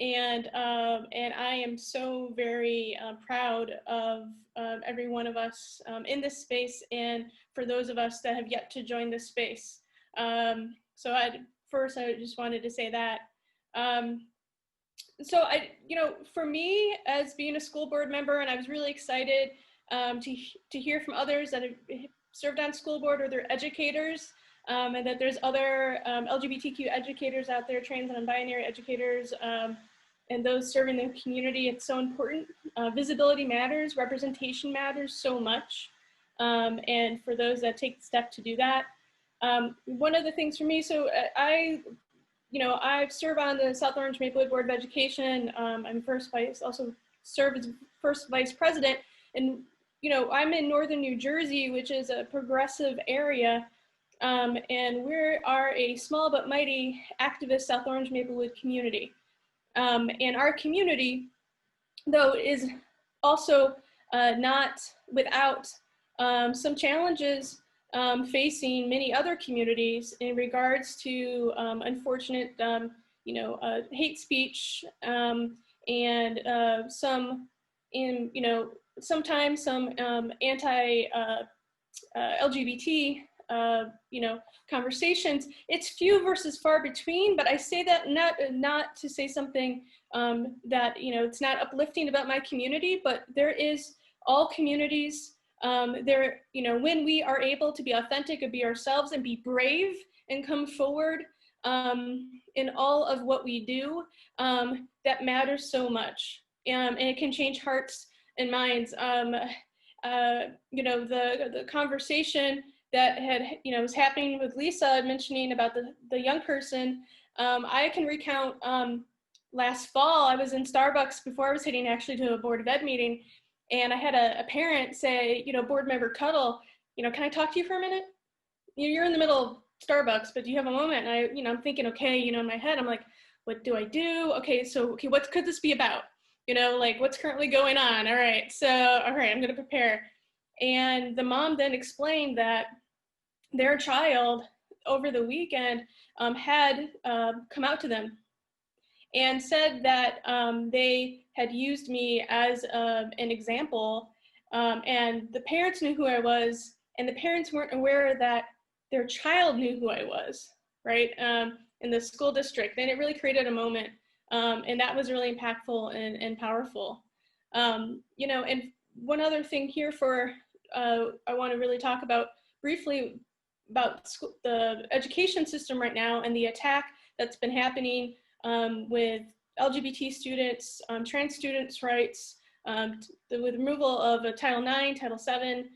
And I am so very proud of every one of us in this space, and for those of us that have yet to join this space. So I just wanted to say that. So for me, as being a school board member, and I was really excited to hear from others that have served on school board or they're educators, and that there's other LGBTQ educators out there, trans and non-binary educators, and those serving the community. It's so important. Visibility matters, representation matters so much. And for those that take the step to do that, one of the things for me, so I serve on the South Orange Maplewood Board of Education. I'm also serve as first vice president. And, I'm in northern New Jersey, which is a progressive area. And we are a small but mighty activist South Orange Maplewood community. And our community, though, is also not without some challenges facing many other communities in regards to unfortunate, hate speech and sometimes some anti-LGBT, conversations. It's few versus far between, but I say that not to say something that, it's not uplifting about my community, but there is all communities when we are able to be authentic and be ourselves and be brave and come forward in all of what we do, that matters so much. And it can change hearts and minds. The conversation that was happening with Lisa mentioning about the young person, I can recount last fall, I was in Starbucks before I was heading actually to a Board of Ed meeting, and I had a parent say, board member Cuddle, can I talk to you for a minute? You're in the middle of Starbucks, but do you have a moment? And I'm thinking, okay, in my head, I'm like, what do I do? Okay, what could this be about? What's currently going on? All right, I'm gonna prepare. And the mom then explained that their child over the weekend had come out to them and said that they had used me as an example, and the parents knew who I was, and the parents weren't aware that their child knew who I was, right, in the school district. And it really created a moment, and that was really impactful and powerful. And one other thing here I want to really talk about briefly about the education system right now and the attack that's been happening with LGBT students, trans students' rights, with removal of Title IX, Title VII.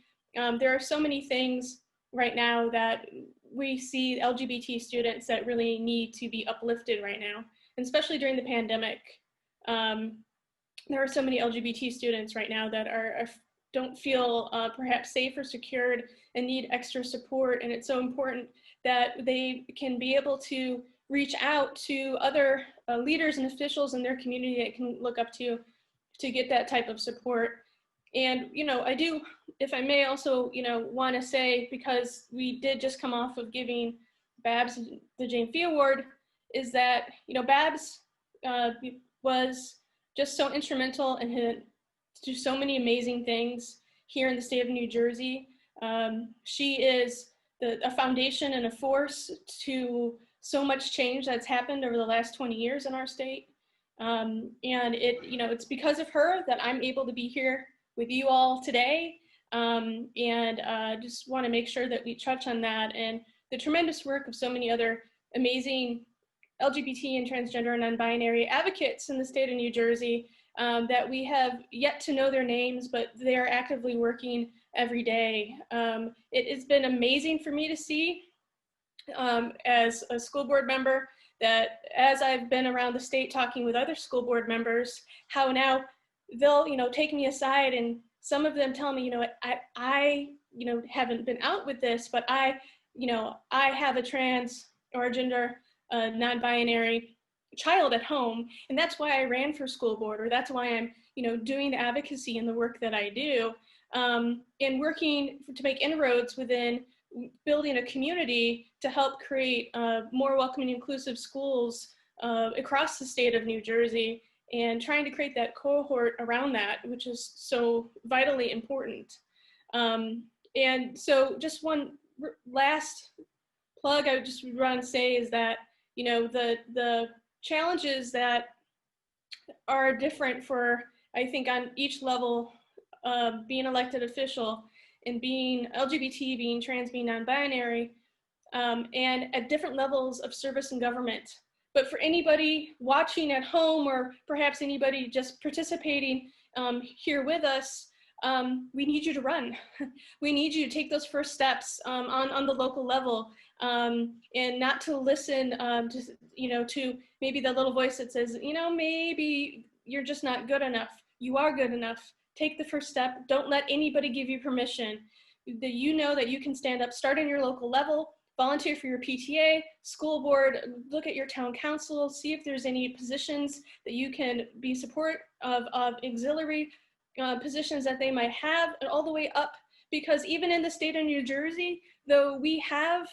There are so many things right now that we see LGBT students that really need to be uplifted right now, and especially during the pandemic. There are so many LGBT students right now that don't feel perhaps safe or secured and need extra support. And it's so important that they can be able to reach out to other leaders and officials in their community that can look up to get that type of support. And, I do, if I may also, want to say, because we did just come off of giving Babs the Jane Fee Award, is that, Babs was just so instrumental in do so many amazing things here in the state of New Jersey. She is a foundation and a force to so much change that's happened over the last 20 years in our state. And it's because of her that I'm able to be here with you all today. Just want to make sure that we touch on that and the tremendous work of so many other amazing LGBT and transgender and non-binary advocates in the state of New Jersey that we have yet to know their names, but they are actively working every day. It has been amazing for me to see as a school board member that as I've been around the state talking with other school board members, how now they'll, take me aside, and some of them tell me, I haven't been out with this, but I have a trans or gender non-binary child at home, and that's why I ran for school board, or that's why I'm, doing the advocacy and the work that I do, and working to make inroads within building a community to help create more welcoming, inclusive schools across the state of New Jersey, and trying to create that cohort around that, which is so vitally important. And so just one last plug I would just want to say is that, the challenges that are different for, I think, on each level of being elected official and being LGBT, being trans, being non-binary, and at different levels of service in government, But for anybody watching at home, or perhaps anybody just participating here with us, we need you to run. We need you to take those first steps on the local level, and not to listen to maybe the little voice that says, maybe you're just not good enough. You are good enough. Take the first step. Don't let anybody give you permission. That you know that you can stand up, start in your local level, volunteer for your PTA, school board, look at your town council, see if there's any positions that you can be support of auxiliary positions that they might have, and all the way up, because even in the state of New Jersey, though we have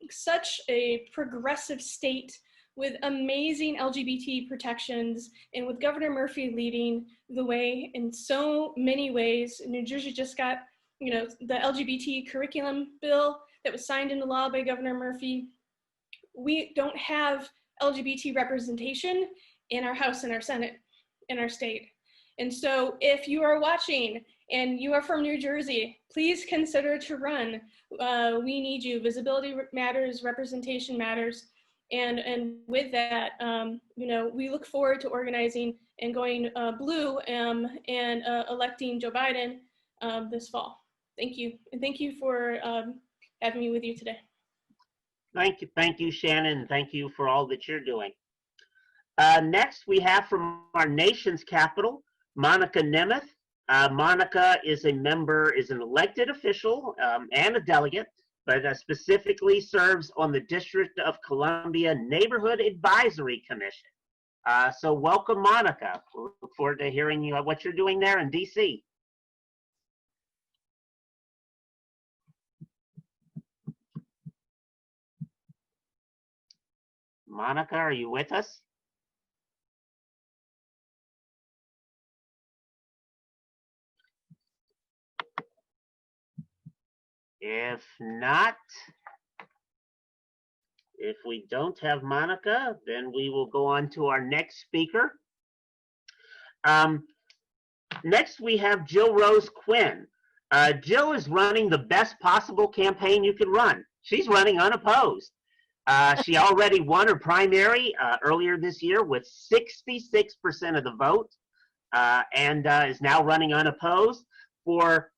such a progressive state with amazing LGBT protections, and with Governor Murphy leading the way in so many ways. New Jersey just got, the LGBT curriculum bill that was signed into law by Governor Murphy. We don't have LGBT representation in our House and our Senate in our state. And so if you are watching and you are from New Jersey, please consider to run. We need you. Visibility matters, representation matters. And with that, we look forward to organizing and going blue and electing Joe Biden this fall. Thank you. And thank you for having me with you today. Thank you, Shannon. Thank you for all that you're doing. Next, we have from our nation's capital, Monica Nemeth. Monica is an elected official and a delegate, but specifically serves on the District of Columbia Neighborhood Advisory Commission. So welcome, Monica. We'll look forward to hearing what you're doing there in DC. Monica, are you with us? If not, if we don't have Monica, then we will go on to our next speaker. Next, we have Jill Rose Quinn. Jill is running the best possible campaign you can run. She's running unopposed. She already won her primary earlier this year with 66% of the vote, and is now running unopposed for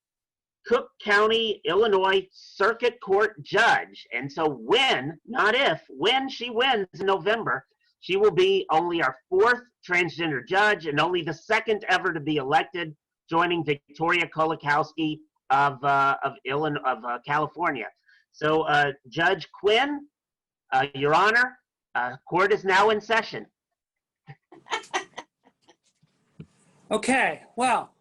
Cook County, Illinois Circuit Court Judge. And so when, not if, when she wins in November, she will be only our 4th transgender judge and only the 2nd ever to be elected, joining Victoria Kolakowski of California. So Judge Quinn, Your Honor, court is now in session. Okay, well,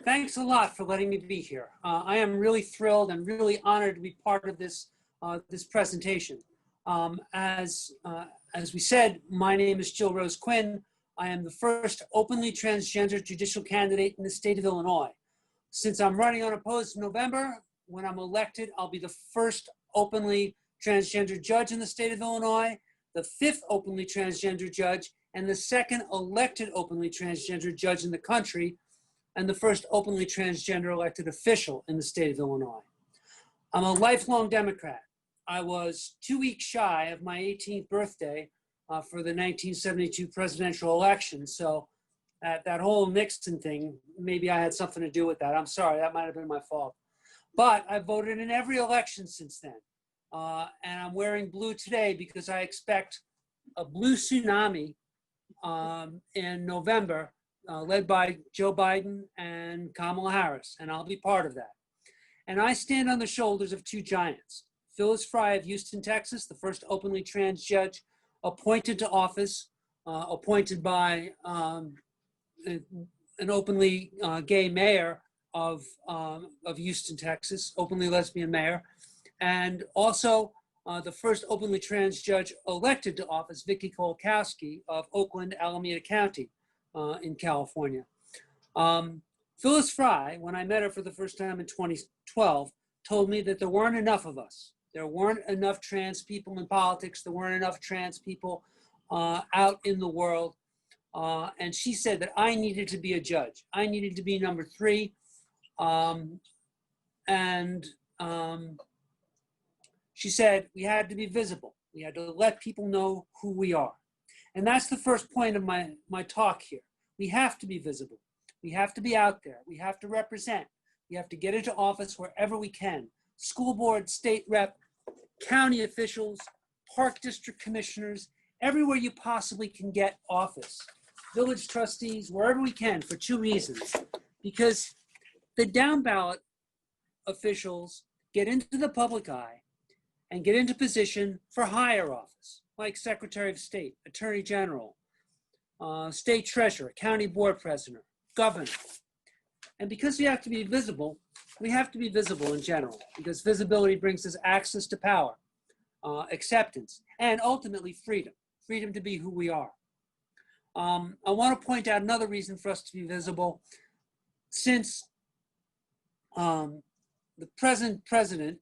thanks a lot for letting me be here. I am really thrilled and really honored to be part of this this presentation. As we said, my name is Jill Rose Quinn. I am the first openly transgender judicial candidate in the state of Illinois. Since I'm running unopposed in November, when I'm elected, I'll be the first openly transgender judge in the state of Illinois, the 5th openly transgender judge, and the 2nd elected openly transgender judge in the country, and the first openly transgender elected official in the state of Illinois. I'm a lifelong Democrat. I was 2 weeks shy of my 18th birthday for the 1972 presidential election. So that whole Nixon thing, maybe I had something to do with that. I'm sorry, that might have been my fault. But I voted in every election since then. And I'm wearing blue today because I expect a blue tsunami in November, led by Joe Biden and Kamala Harris, and I'll be part of that. And I stand on the shoulders of 2 giants. Phyllis Fry of Houston, Texas, the first openly trans judge appointed to office, appointed by an openly gay mayor of Houston, Texas, openly lesbian mayor, and also the first openly trans judge elected to office, Vicky Kolakowski of Oakland, Alameda County in California. Phyllis Fry, when I met her for the first time in 2012, told me that there weren't enough of us. There weren't enough trans people in politics. There weren't enough trans people out in the world. And she said that I needed to be a judge. I needed to be number 3. She said we had to be visible. We had to let people know who we are. And that's the first point of my talk here. We have to be visible. We have to be out there. We have to represent. We have to get into office wherever we can. School board, state rep, county officials, park district commissioners, everywhere you possibly can get office. Village trustees, wherever we can, for two reasons. Because the down ballot officials get into the public eye and get into position for higher office, like Secretary of State, Attorney General, State Treasurer, County Board President, Governor. And because we have to be visible in general, because visibility brings us access to power, acceptance, and ultimately freedom to be who we are. I want to point out another reason for us to be visible. Since the present president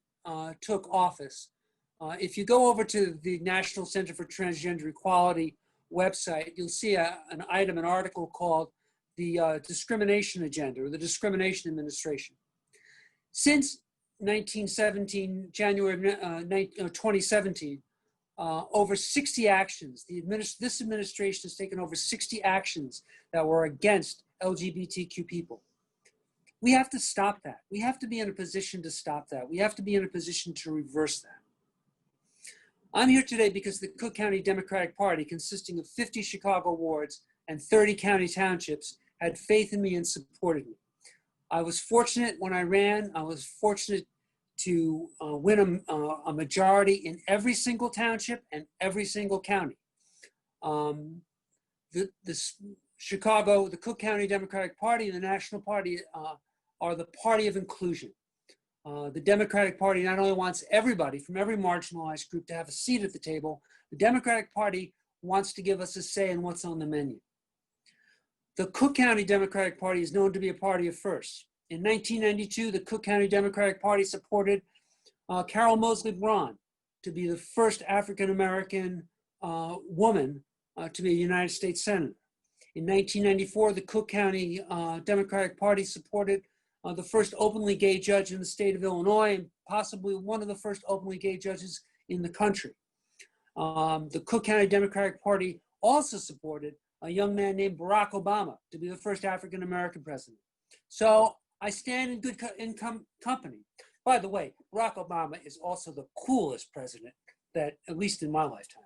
took office, if you go over to the National Center for Transgender Equality website, you'll see an article called the Discrimination Agenda, or the Discrimination Administration. Since 1917, January 2017, over 60 actions. This administration has taken over 60 actions that were against LGBTQ people. We have to stop that. We have to be in a position to stop that. We have to be in a position to reverse that. I'm here today because the Cook County Democratic Party, consisting of 50 Chicago wards and 30 county townships, had faith in me and supported me. I was fortunate when I ran. I was fortunate to win a majority in every single township and every single county. The Cook County Democratic Party and the National Party are the party of inclusion. The Democratic Party not only wants everybody from every marginalized group to have a seat at the table, the Democratic Party wants to give us a say in what's on the menu. The Cook County Democratic Party is known to be a party of firsts. In 1992, the Cook County Democratic Party supported Carol Mosley Braun to be the first African-American woman to be a United States Senator. In 1994, the Cook County Democratic Party supported the first openly gay judge in the state of Illinois, and possibly one of the first openly gay judges in the country. The Cook County Democratic Party also supported a young man named Barack Obama to be the first African-American president. So I stand in good company. By the way, Barack Obama is also the coolest president that, at least in my lifetime.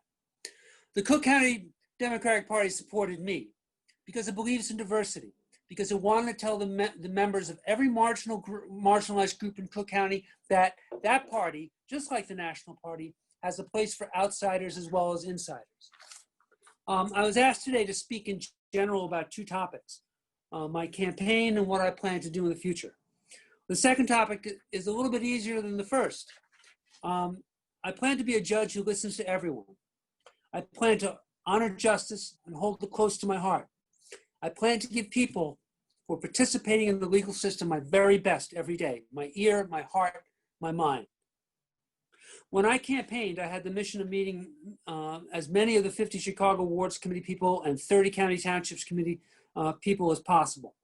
The Cook County Democratic Party supported me because it believes in diversity, because it wanted to tell the members of every marginalized group in Cook County that that party, just like the National Party, has a place for outsiders as well as insiders. I was asked today to speak in general about two topics, my campaign and what I plan to do in the future. The second topic is a little bit easier than the first. I plan to be a judge who listens to everyone. I plan to honor justice and hold it close to my heart. I plan to give people who are participating in the legal system my very best every day, my ear, my heart, my mind. When I campaigned, I had the mission of meeting as many of the 50 Chicago Wards Committee people and 30 County Townships Committee people as possible.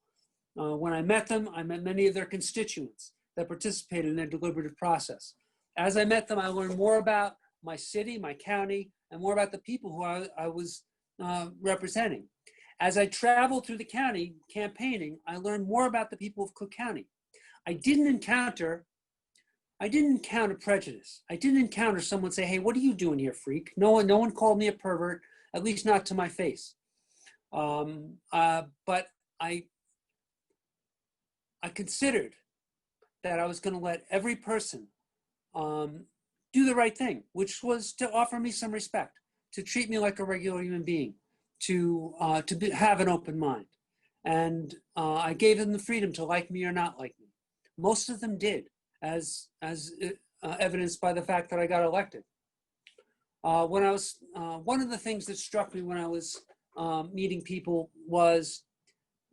When I met them, I met many of their constituents that participated in their deliberative process. As I met them, I learned more about my city, my county, and more about the people who I was representing. As I traveled through the county campaigning, I learned more about the people of Cook County. I didn't encounter prejudice. I didn't encounter someone say, "Hey, what are you doing here, freak?" No one called me a pervert, at least not to my face. But I considered that I was going to let every person do the right thing, which was to offer me some respect, to treat me like a regular human being, to have an open mind. And I gave them the freedom to like me or not like me. Most of them did, as evidenced by the fact that I got elected. When I was, one of the things that struck me when I was meeting people was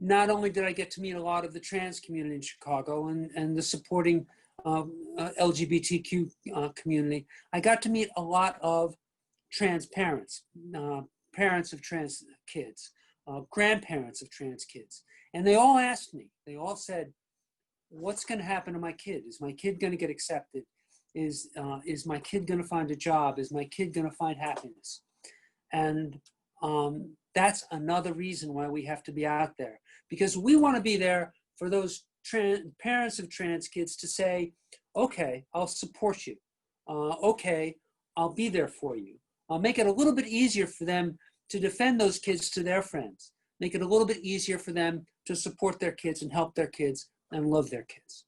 not only did I get to meet a lot of the trans community in Chicago and the supporting LGBTQ community, I got to meet a lot of trans parents, parents of trans kids, grandparents of trans kids. And they all asked me, they all said, "What's going to happen to my kid? Is my kid going to get accepted? is my kid going to find a job? Is my kid going to find happiness? And that's another reason why we have to be out there, because we want to be there for those parents of trans kids to say, okay, I'll support you. Okay, I'll be there for you. I'll make it a little bit easier for them to defend those kids to their friends. Make it a little bit easier for them to support their kids and help their kids and love their kids.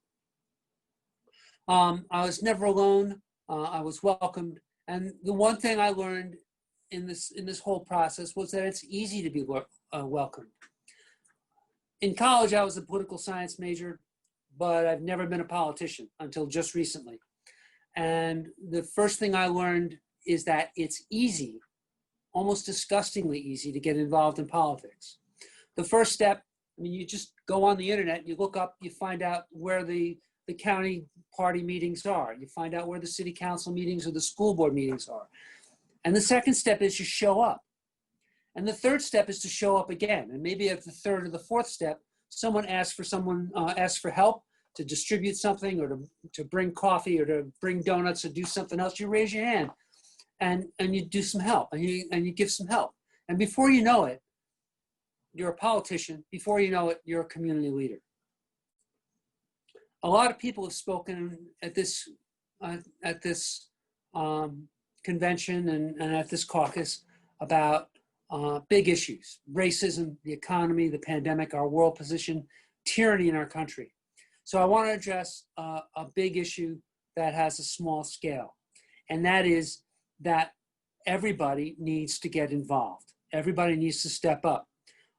I was never alone. I was welcomed. And the one thing I learned in this whole process was that it's easy to be welcomed. In college, I was a political science major, but I've never been a politician until just recently. And the first thing I learned is that it's easy, almost disgustingly easy, to get involved in politics. The first step, I mean, you just go on the internet, you look up, you find out where the county party meetings are. You find out where the city council meetings or the school board meetings are. And the second step is you show up. And the third step is to show up again. And maybe at the third or the fourth step, someone asks for help to distribute something, or to bring coffee, or to bring donuts, or do something else. You raise your hand and you do some help, and you give some help. And before you know it, you're a politician. Before you know it, you're a community leader. A lot of people have spoken at this convention and at this caucus about big issues: racism, the economy, the pandemic, our world position, tyranny in our country. So I want to address a big issue that has a small scale, and that is that everybody needs to get involved. Everybody needs to step up.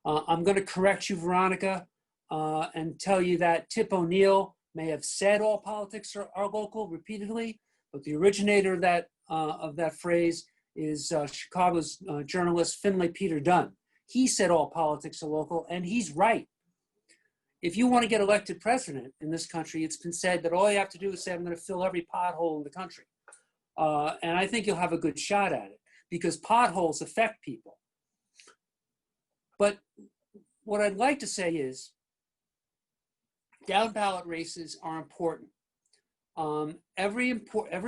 I'm going to correct you, Veronica, and tell you that Tip O'Neill may have said all politics are local repeatedly, but the originator of that phrase is Chicago's journalist Finlay Peter Dunn. He said all politics are local, and he's right. If you want to get elected president in this country, it's been said that all you have to do is say, I'm going to fill every pothole in the country. And I think you'll have a good shot at it, because potholes affect people. But what I'd like to say is down ballot races are important. Every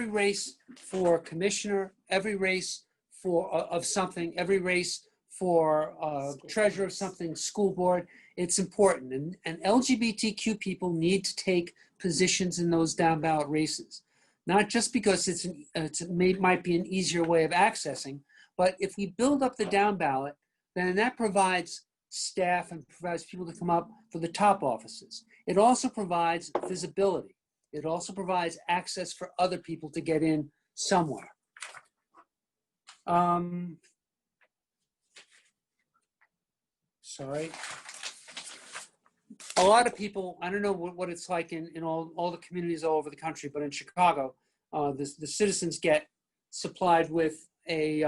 race for commissioner, every race of something, every race for treasurer of something, school board, it's important. And LGBTQ people need to take positions in those down ballot races, not just because might be an easier way of accessing, but if we build up the down ballot, then that provides staff and provides people to come up for the top offices. It also provides visibility. It also provides access for other people to get in somewhere. Sorry. A lot of people, I don't know what it's like in all the communities all over the country, but in Chicago, the citizens get supplied with a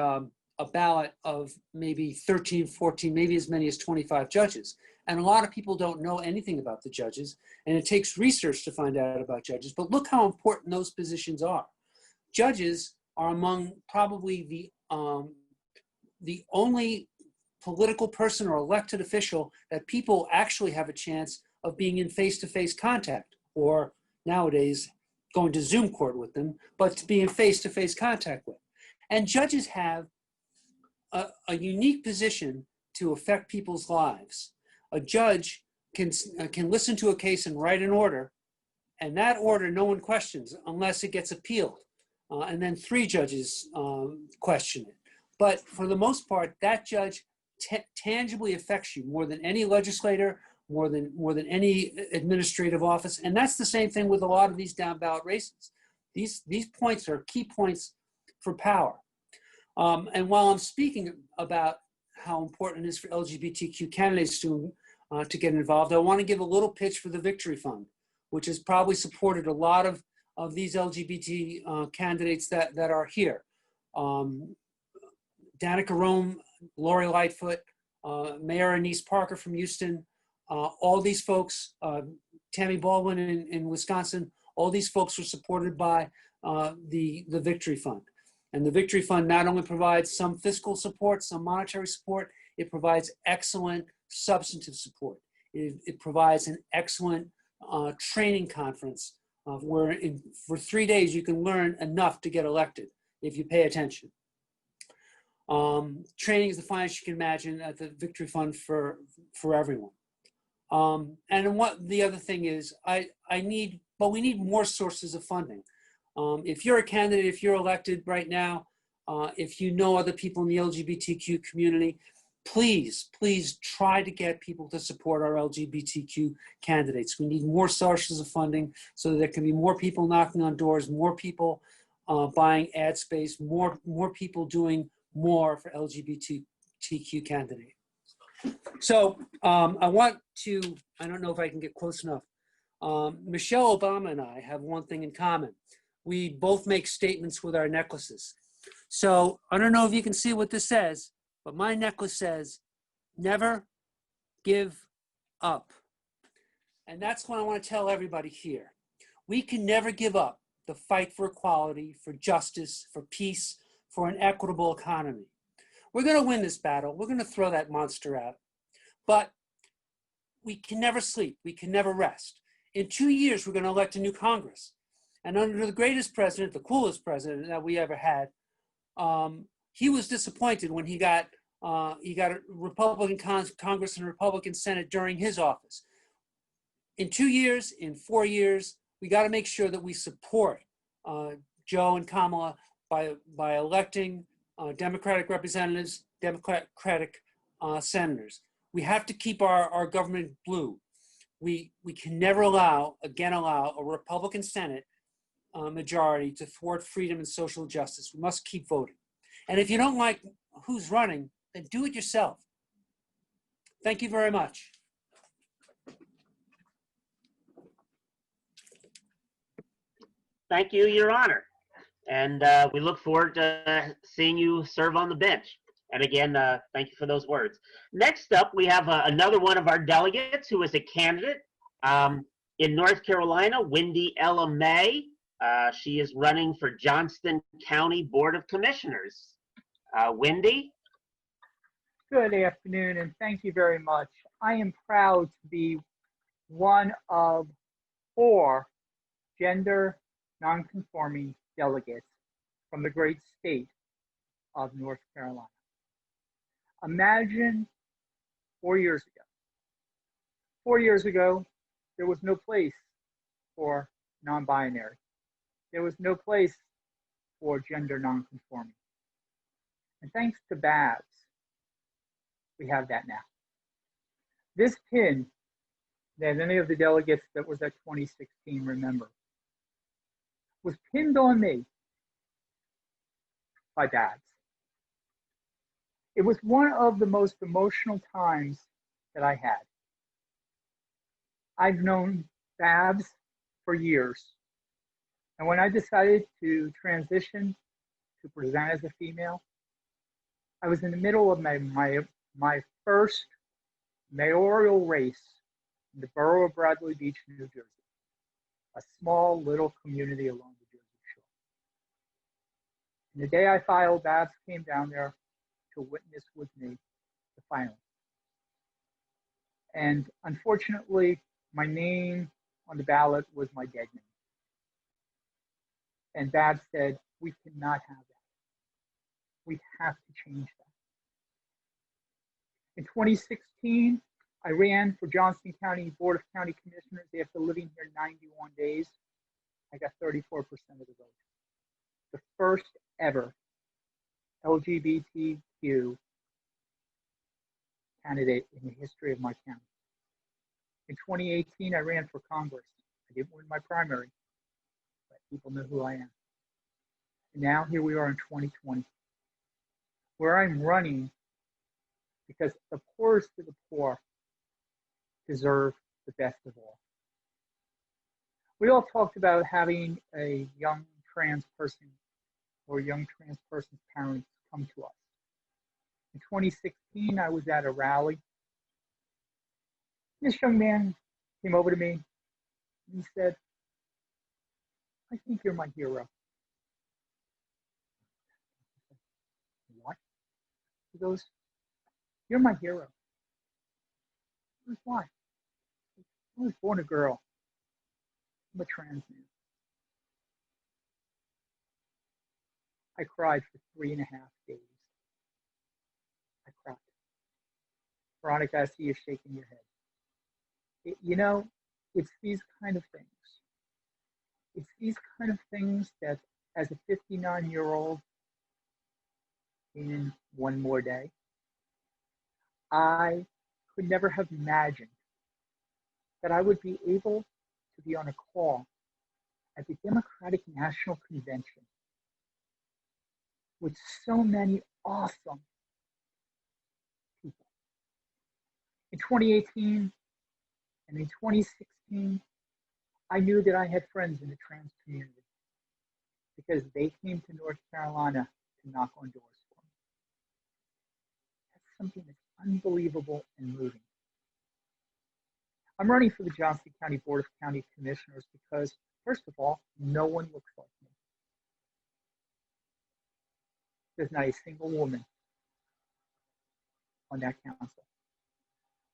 ballot of maybe 13, 14, maybe as many as 25 judges. And a lot of people don't know anything about the judges, and it takes research to find out about judges. But look how important those positions are. Judges are among probably the only political person or elected official that people actually have a chance of being in face-to-face contact, or nowadays going to Zoom court with them, but to be in face-to-face contact with. And judges have a unique position to affect people's lives. A judge can listen to a case and write an order, and that order no one questions unless it gets appealed. And then 3 judges question it. But for the most part, that judge tangibly affects you more than any legislator, more than any administrative office. And that's the same thing with a lot of these down ballot races. These points are key points for power. And while I'm speaking about how important it is for LGBTQ candidates to get involved, I want to give a little pitch for the Victory Fund, which has probably supported a lot of these LGBT candidates that are here. Danica Rome, Lori Lightfoot, Mayor Anise Parker from Houston, all these folks, Tammy Baldwin in Wisconsin, all these folks were supported by the Victory Fund. And the Victory Fund not only provides some fiscal support, some monetary support, it provides excellent substantive support. It provides an excellent training conference for 3 days you can learn enough to get elected if you pay attention. Training is the finest you can imagine at the Victory Fund for everyone. And what the other thing is, we need more sources of funding. If you're a candidate, if you're elected right now, if you know other people in the LGBTQ community, please try to get people to support our LGBTQ candidates. We need more sources of funding so that there can be more people knocking on doors, more people buying ad space, more people doing more for LGBTQ candidates. So I want to, I don't know if I can get close enough. Michelle Obama and I have one thing in common. We both make statements with our necklaces. So I don't know if you can see what this says, but my necklace says, never give up. And that's what I want to tell everybody here. We can never give up the fight for equality, for justice, for peace, for an equitable economy. We're going to win this battle. We're going to throw that monster out. But we can never sleep. We can never rest. In 2 years, we're going to elect a new Congress. And under the greatest president, the coolest president that we ever had, he was disappointed when he got a Republican Congress and a Republican Senate during his office. In 2 years, in 4 years, we got to make sure that we support Joe and Kamala by electing Democratic representatives, Democratic senators. We have to keep our government blue. We can never allow a Republican Senate majority to thwart freedom and social justice. We must keep voting. And if you don't like who's running, then do it yourself. Thank you very much. Thank you, Your Honor. And we look forward to seeing you serve on the bench. And again, thank you for those words. Next up, we have another one of our delegates who is a candidate in North Carolina, Wendy Ella May. She is running for Johnston County Board of Commissioners. Wendy? Good afternoon, and thank you very much. I am proud to be one of 4 gender nonconforming delegates from the great state of North Carolina. Imagine 4 years ago. 4 years ago, there was no place for non-binary. There was no place for gender nonconforming. And thanks to Babs, we have that now. This pin that any of the delegates that was at 2016 remember was pinned on me by Babs. It was one of the most emotional times that I had. I've known Babs for years. And when I decided to transition to present as a female, I was in the middle of my first mayoral race in the borough of Bradley Beach, New Jersey, a small little community along the Jersey Shore. And the day I filed, Babs came down there to witness with me the filing. And unfortunately, my name on the ballot was my dead name. And Babs said, we cannot have that. We have to change that. In 2016, I ran for Johnston County Board of County Commissioners. After living here 91 days, I got 34% of the vote. The first ever LGBTQ candidate in the history of my county. In 2018, I ran for Congress. I didn't win my primary, but people know who I am. And now here we are in 2020, where I'm running because the poorest of the poor deserve the best of all. We all talked about having a young trans person or young trans person's parents come to us. In 2016, I was at a rally. This young man came over to me and he said, I think you're my hero. What? He goes, you're my hero. I was, why? I was born a girl. I'm a trans man. I cried for 3.5 days. I cried. Veronica, I see you shaking your head. You know, it's these kind of things. It's these kind of things that, as a 59-year-old, in one more day, I could never have imagined that I would be able to be on a call at the Democratic National Convention with so many awesome people. In 2018 and in 2016, I knew that I had friends in the trans community because they came to North Carolina to knock on doors for me. That's something that's unbelievable and moving. I'm running for the Johnson County Board of County Commissioners because, first of all, no one looks like me. There's not a single woman on that council.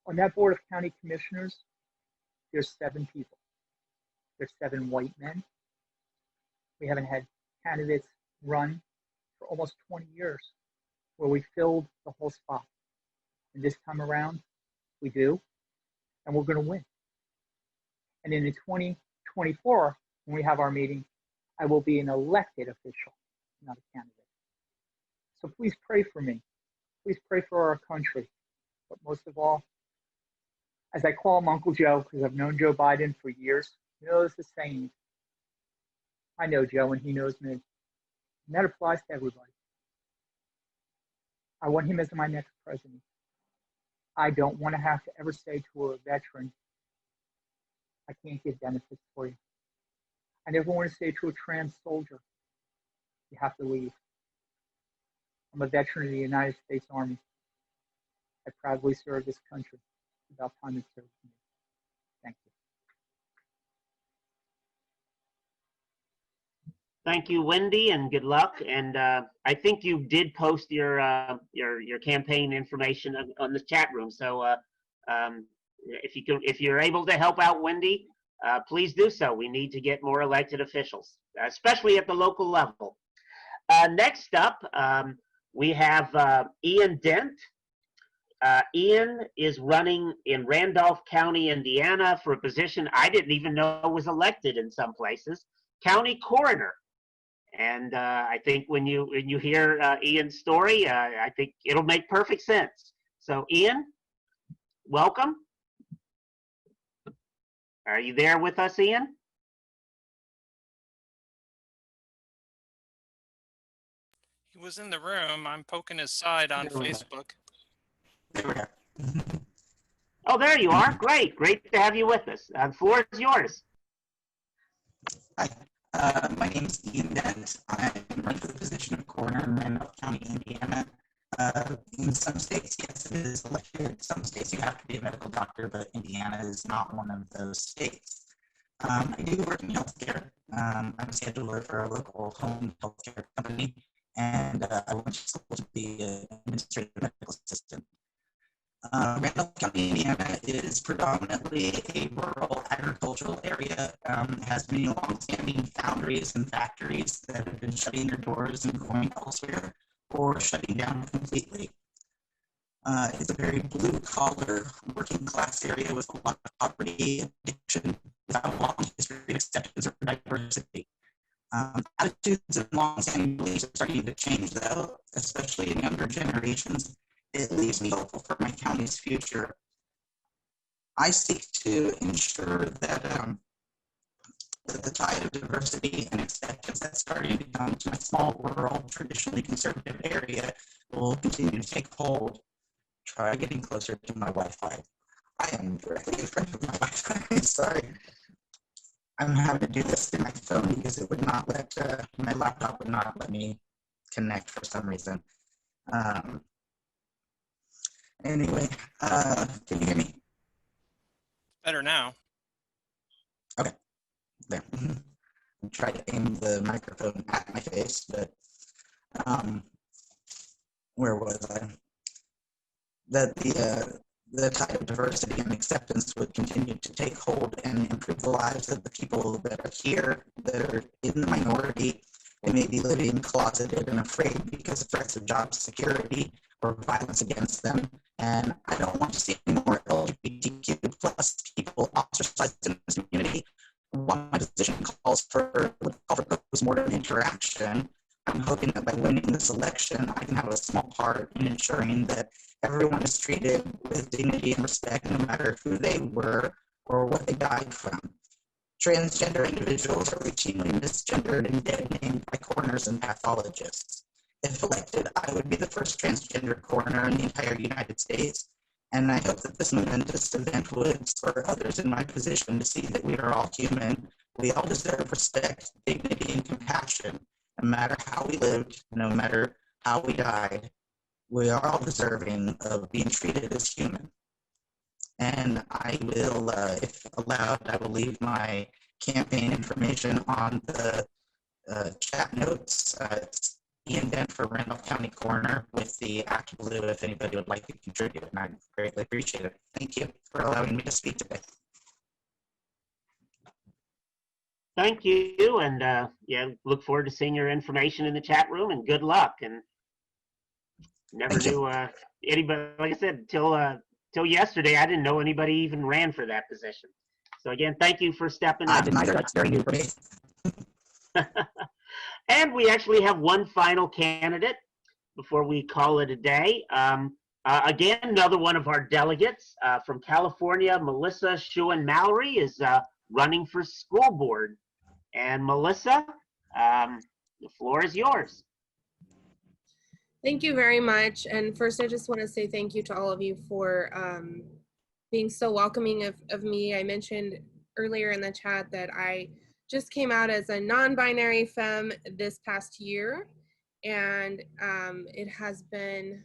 On that Board of County Commissioners, there's 7 people. There's 7 white men. We haven't had candidates run for almost 20 years where we filled the whole spot. And this time around, we do, and we're going to win. And in 2024, when we have our meeting, I will be an elected official, not a candidate. So please pray for me. Please pray for our country. But most of all, as I call him Uncle Joe, because I've known Joe Biden for years, he knows the saying. I know Joe and he knows me. And that applies to everybody. I want him as my next president. I don't want to have to ever say to a veteran, I can't give benefits for you. I never want to say to a trans soldier, you have to leave. I'm a veteran of the United States Army. I proudly serve this country. It's about time it serves me. Thank you. Thank you, Wendy, and good luck. And I think you did post your campaign information on the chat room. So if you're able to help out Wendy, please do so. We need to get more elected officials, especially at the local level. Next up, we have Ian Dent. Ian is running in Randolph County, Indiana, for a position I didn't even know was elected in some places, county coroner. And I think when you hear Ian's story, I think it'll make perfect sense. So Ian, welcome. Are you there with us, Ian? He was in the room. I'm poking his side on Facebook. Oh, there you are. Great. Great to have you with us. The floor is yours. Hi, my name is Ian Dent. I'm running for the position of coroner in Randolph County, Indiana. In some states, yes, it is elected. Some states you have to be a medical doctor, but Indiana is not one of those states. I do work in healthcare. I'm a scheduler for a local home healthcare company, and I went to school to be an administrative medical assistant. Randolph County, Indiana is predominantly a rural agricultural area. Has many long-standing foundries and factories that have been shutting their doors and going elsewhere or shutting down completely. It's a very blue-collar, working-class area with a lot of poverty, addiction, without a long history of acceptance or diversity. Attitudes and long-standing beliefs are starting to change, though, especially in younger generations. It leaves me hopeful for my county's future. I seek to ensure that, that the tide of diversity and acceptance that's starting to come to my small, rural, traditionally conservative area will continue to take hold. Try getting closer to my Wi-Fi. I am directly in front of my Wi-Fi. Sorry. I'm having to do this through my phone because it would not let, my laptop would not let me connect for some reason. Anyway, can you hear me? Better now. Okay, there. I tried to aim the microphone at my face, but where was I? That the tide of diversity and acceptance would continue to take hold and improve the lives of the people that are here, that are in the minority. They may be living closeted and afraid because of threats of job security or violence against them. And I don't want to see any more LGBTQ plus people ostracized in this community. While my position calls for post-mortem interaction, I'm hoping that by winning this election, I can have a small part in ensuring that everyone is treated with dignity and respect, no matter who they were or what they died from. Transgender individuals are routinely misgendered and dead-named by coroners and pathologists. If elected, I would be the first transgender coroner in the entire United States, and I hope that this momentous event would spur others in my position to see that we are all human. We all deserve respect, dignity, and compassion, no matter how we lived, no matter how we died. We are all deserving of being treated as human. And I will, if allowed, I will leave my campaign information on the chat notes. It's Ian Dent for Randolph County Coroner with the Act Blue if anybody would like to contribute, and I greatly appreciate it. Thank you for allowing me to speak today. Thank you, and yeah, look forward to seeing your information in the chat room, and good luck. And never knew anybody, like I said, till yesterday, I didn't know anybody even ran for that position. So again, thank you for stepping up. I didn't either. That's very new for me. And we actually have one final candidate before we call it a day. Again, another one of our delegates from California, Melissa Schuin-Mallory, is running for school board. And Melissa, the floor is yours. Thank you very much. And first, I just want to say thank you to all of you for being so welcoming of me. I mentioned earlier in the chat that I just came out as a non-binary femme this past year. And it has been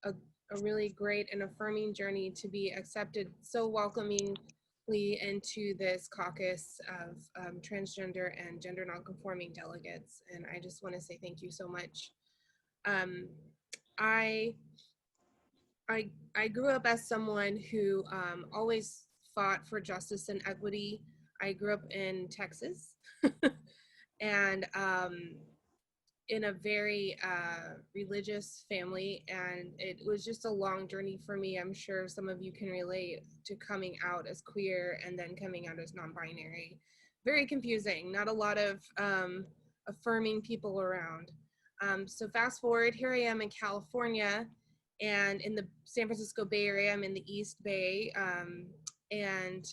a really great and affirming journey to be accepted so welcomingly into this caucus of transgender and gender nonconforming delegates. And I just want to say thank you so much. I grew up as someone who always fought for justice and equity. I grew up in Texas and in a very religious family, and it was just a long journey for me. I'm sure some of you can relate to coming out as queer and then coming out as non-binary. Very confusing, not a lot of affirming people around. So fast forward, here I am in California and in the San Francisco Bay Area. I'm in the East Bay, and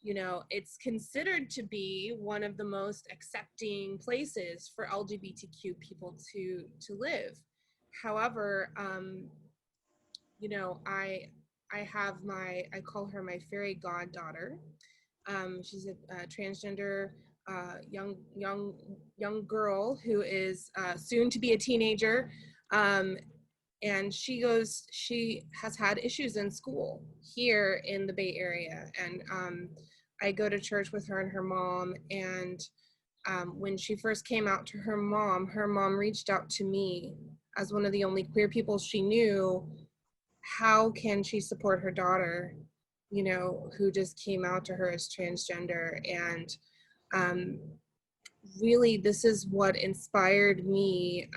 you know, it's considered to be one of the most accepting places for LGBTQ people to live. However, you know, I have I call her my fairy goddaughter. She's a transgender young girl who is soon to be a teenager, and she has had issues in school here in the Bay Area, and I go to church with her and her mom, and when she first came out to her mom reached out to me as one of the only queer people she knew. How can she support her daughter, you know, who just came out to her as transgender? And really, this is what inspired me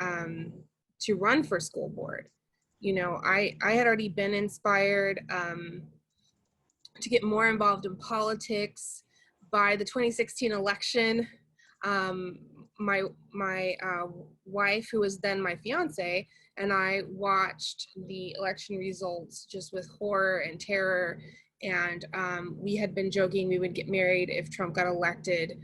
to run for school board. You know, I had already been inspired to get more involved in politics by the 2016 election. My wife, who was then my fiance, and I watched the election results just with horror and terror. And we had been joking we would get married if Trump got elected,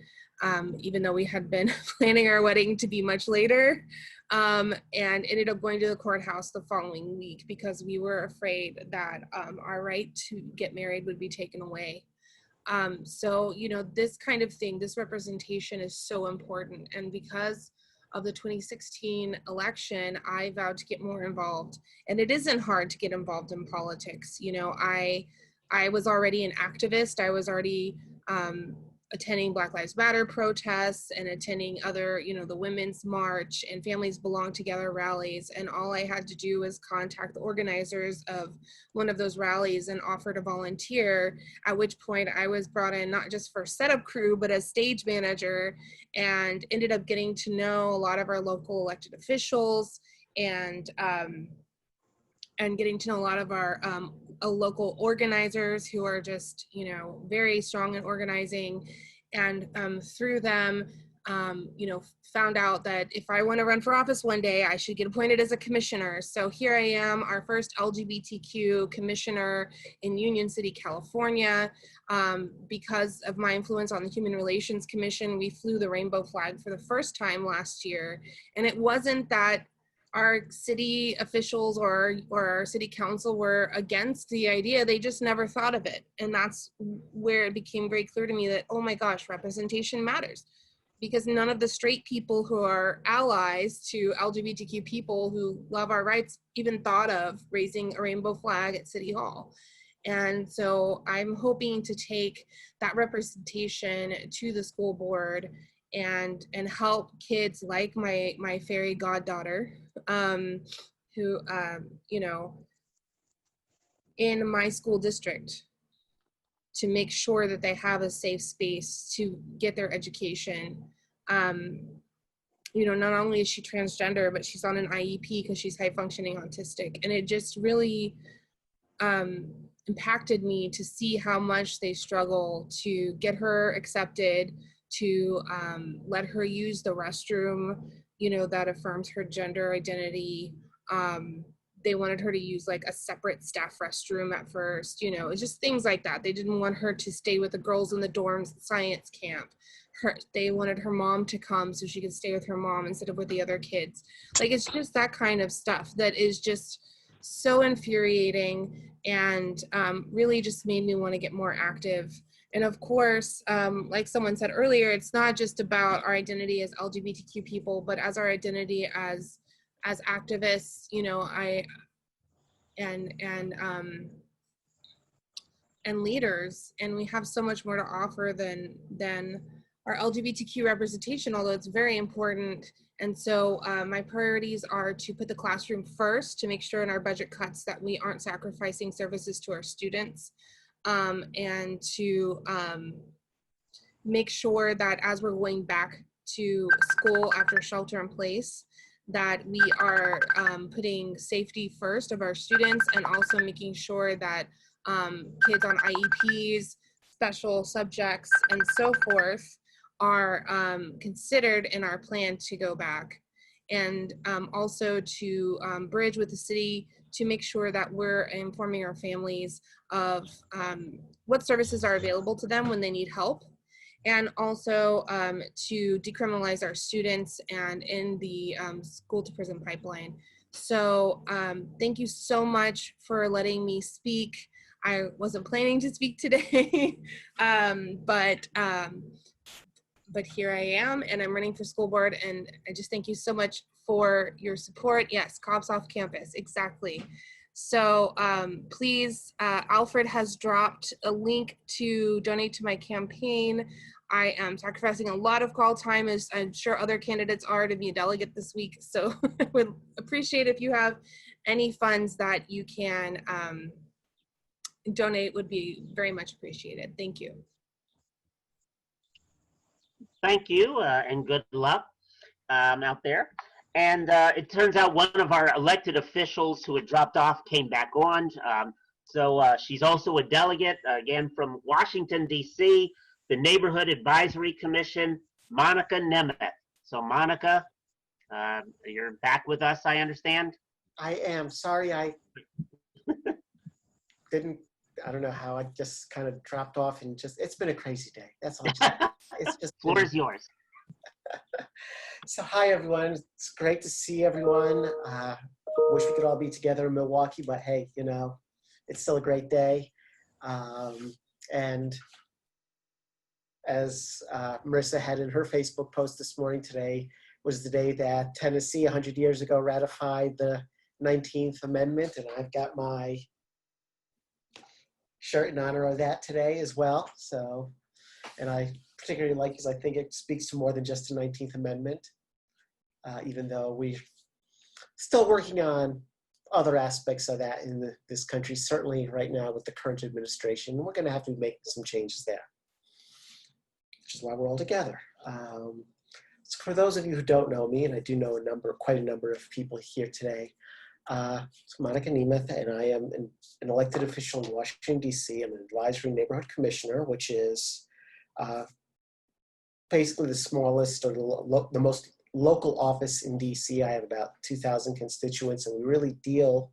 even though we had been planning our wedding to be much later, and ended up going to the courthouse the following week because we were afraid that our right to get married would be taken away. So, you know, this kind of thing, this representation is so important. And because of the 2016 election, I vowed to get more involved. And it isn't hard to get involved in politics. You know, I was already an activist. I was already attending Black Lives Matter protests and attending other, the Women's March and Families Belong Together rallies. And all I had to do was contact the organizers of one of those rallies and offer to volunteer, at which point I was brought in not just for setup crew, but as stage manager, and ended up getting to know a lot of our local elected officials and getting to know a lot of our local organizers who are just, very strong in organizing. And through them, found out that if I want to run for office one day, I should get appointed as a commissioner. So here I am, our first LGBTQ commissioner in Union City, California. Because of my influence on the Human Relations Commission, we flew the rainbow flag for the first time last year. And it wasn't that our city officials or our city council were against the idea, they just never thought of it. And that's where it became very clear to me that, oh my gosh, representation matters. Because none of the straight people who are allies to LGBTQ people who love our rights even thought of raising a rainbow flag at City Hall. And so I'm hoping to take that representation to the school board and help kids like my fairy goddaughter, who, in my school district, to make sure that they have a safe space to get their education. Not only is she transgender, but she's on an IEP because she's high functioning autistic. And it just really impacted me to see how much they struggle to get her accepted, to let her use the restroom, that affirms her gender identity. They wanted her to use like a separate staff restroom at first, it's just things like that. They didn't want her to stay with the girls in the dorms at science camp. They wanted her mom to come so she could stay with her mom instead of with the other kids. Like, it's just that kind of stuff that is just so infuriating and really just made me want to get more active. And of course, like someone said earlier, it's not just about our identity as LGBTQ people, but as our identity as activists, and leaders. And we have so much more to offer than our LGBTQ representation, although it's very important. And so my priorities are to put the classroom first, to make sure in our budget cuts that we aren't sacrificing services to our students, and to make sure that as we're going back to school after shelter in place, that we are putting safety first of our students, and also making sure that kids on IEPs, special subjects, and so forth are considered in our plan to go back. And also to bridge with the city to make sure that we're informing our families of what services are available to them when they need help. And also to decriminalize our students and in the school to prison pipeline. So thank you so much for letting me speak. I wasn't planning to speak today, but here I am, and I'm running for school board, and I just thank you so much for your support. Yes, cops off campus, exactly. So please, Alfred has dropped a link to donate to my campaign. I am sacrificing a lot of call time, as I'm sure other candidates are, to be a delegate this week. So I would appreciate if you have any funds that you can donate, would be very much appreciated. Thank you. Thank you, and good luck out there. And it turns out one of our elected officials who had dropped off came back on. So she's also a delegate, again, from Washington, D.C., the Neighborhood Advisory Commission, Monica Nemeth. So Monica, you're back with us, I understand? I am. Sorry, I didn't, I don't know how, I just kind of dropped off and just, it's been a crazy day. That's all. It's just floor is yours. So hi, everyone. It's great to see everyone. Wish we could all be together in Milwaukee, but hey, you know, it's still a great day. And as Marissa had in her Facebook post this morning, today was the day that Tennessee 100 years ago ratified the 19th Amendment, and I've got my shirt in honor of that today as well. So And I particularly like because I think it speaks to more than just the 19th Amendment, even though we're still working on other aspects of that in this country, certainly right now with the current administration. We're going to have to make some changes there, which is why we're all together. So for those of you who don't know me, and I do know quite a number of people here today, it's Monica Nemeth, and I am an elected official in Washington, D.C. I'm an advisory neighborhood commissioner, which is basically the smallest or the most local office in D.C. I have about 2,000 constituents, and we really deal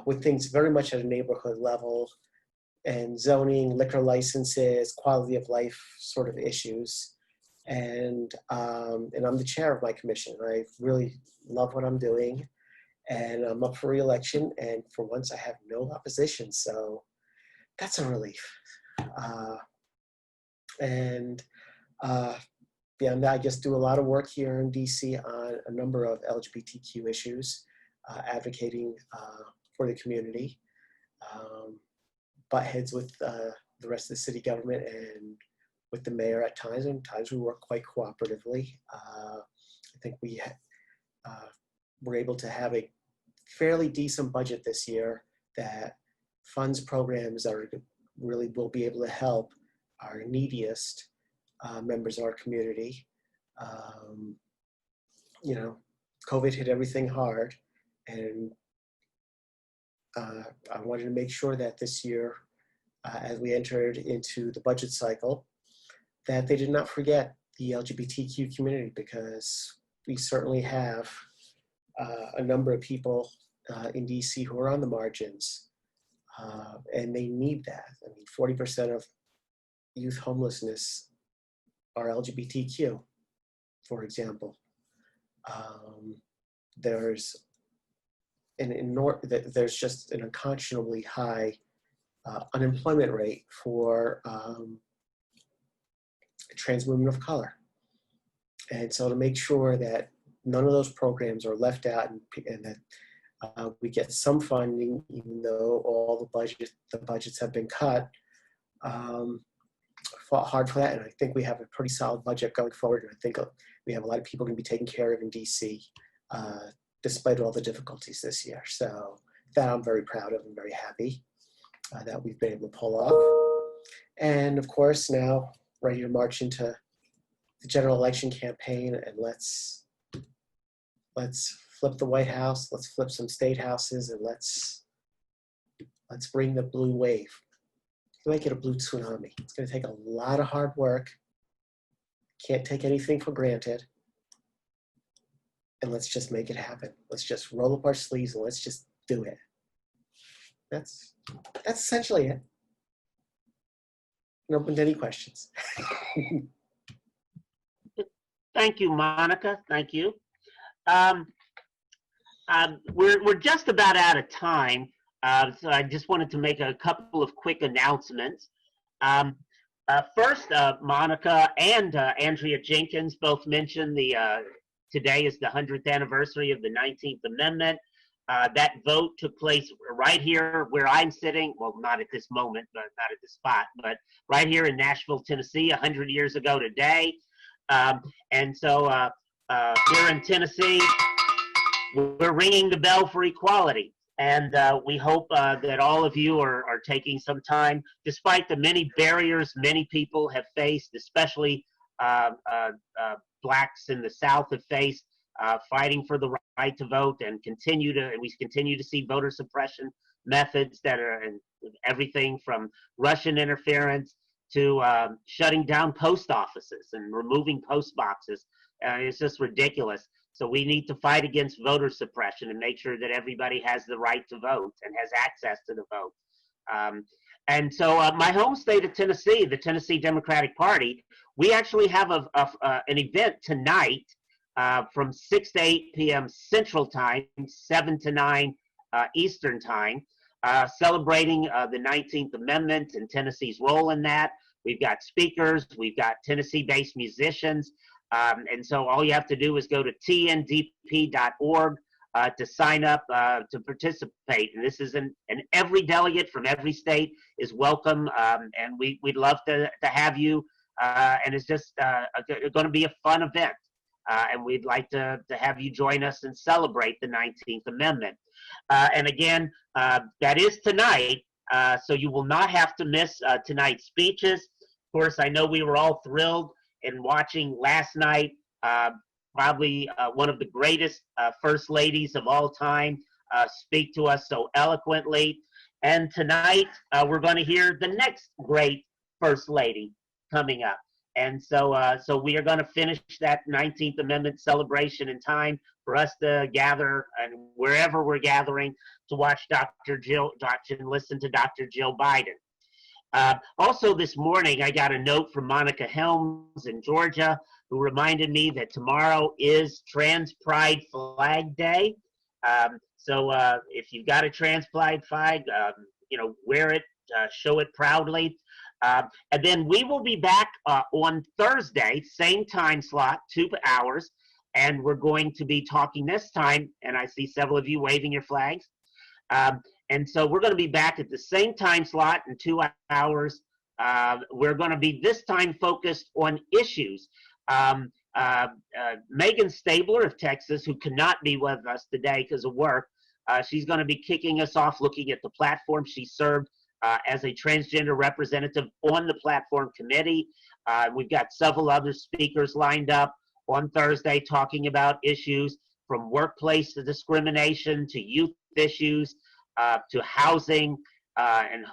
with things very much at a neighborhood level and zoning, liquor licenses, quality of life sort of issues. And I'm the chair of my commission. I really love what I'm doing, and I'm up for re-election, and for once I have no opposition, so that's a relief. Beyond that, I just do a lot of work here in DC on a number of LGBTQ issues, advocating for the community, butt heads with the rest of the city government and with the mayor at times, and times we work quite cooperatively. I think we were able to have a fairly decent budget this year that funds programs that really will be able to help our neediest members of our community. You know, COVID hit everything hard, and I wanted to make sure that this year, as we entered into the budget cycle, that they did not forget the LGBTQ community, because we certainly have a number of people in DC who are on the margins, and they need that. I mean, 40% of youth homelessness are LGBTQ, for example. There's just an unconscionably high unemployment rate for trans women of color. And so to make sure that none of those programs are left out, and that we get some funding, even though all the budgets have been cut, fought hard for that. And I think we have a pretty solid budget going forward. And I think we have a lot of people going to be taken care of in DC, despite all the difficulties this year. So that I'm very proud of and very happy that we've been able to pull off. And of course, now ready to march into the general election campaign, and let's flip the White House, let's flip some state houses, and let's bring the blue wave. Make it a blue tsunami. It's going to take a lot of hard work. Can't take anything for granted. And let's just make it happen. Let's just roll up our sleeves and let's just do it. That's essentially it. I'm open to any questions. Thank you, Monica. Thank you. We're just about out of time, so I just wanted to make a couple of quick announcements. First, Monica and Andrea Jenkins both mentioned today is the 100th anniversary of the 19th Amendment. That vote took place right here where I'm sitting. Well, not at this moment, but not at this spot, but right here in Nashville, Tennessee, 100 years ago today. And so here in Tennessee, we're ringing the bell for equality. And we hope that all of you are taking some time, despite the many barriers many people have faced, especially Blacks in the South have faced, fighting for the right to vote, and we continue to see voter suppression methods that are everything from Russian interference to shutting down post offices and removing post boxes. It's just ridiculous. So we need to fight against voter suppression and make sure that everybody has the right to vote and has access to the vote. And so my home state of Tennessee, the Tennessee Democratic Party, we actually have an event tonight from 6 to 8 p.m. Central Time, 7 to 9 Eastern Time, celebrating the 19th Amendment and Tennessee's role in that. We've got speakers, we've got Tennessee-based musicians, and so all you have to do is go to tndp.org to sign up to participate. And this is and every delegate from every state is welcome, and we'd love to have you and it's just going to be a fun event. And we'd like to have you join us and celebrate the 19th Amendment. And again, that is tonight, so you will not have to miss tonight's speeches. Of course, I know we were all thrilled in watching last night, probably one of the greatest first ladies of all time speak to us so eloquently. And tonight, we're going to hear the next great first lady coming up. And so we are going to finish that 19th Amendment celebration in time for us to gather, and wherever we're gathering, to watch and listen to Dr. Jill Biden. Also this morning, I got a note from Monica Helms in Georgia, who reminded me that tomorrow is Trans Pride Flag Day. So if you've got a trans pride flag, wear it, show it proudly. And then we will be back on Thursday, same time slot, 2 hours, and we're going to be talking this time, and I see several of you waving your flags. And so we're going to be back at the same time slot in 2 hours. We're going to be this time focused on issues. Megan Stabler of Texas, who cannot be with us today because of work, she's going to be kicking us off looking at the platform she served as a transgender representative on the platform committee. We've got several other speakers lined up on Thursday talking about issues from workplace discrimination to youth issues to housing and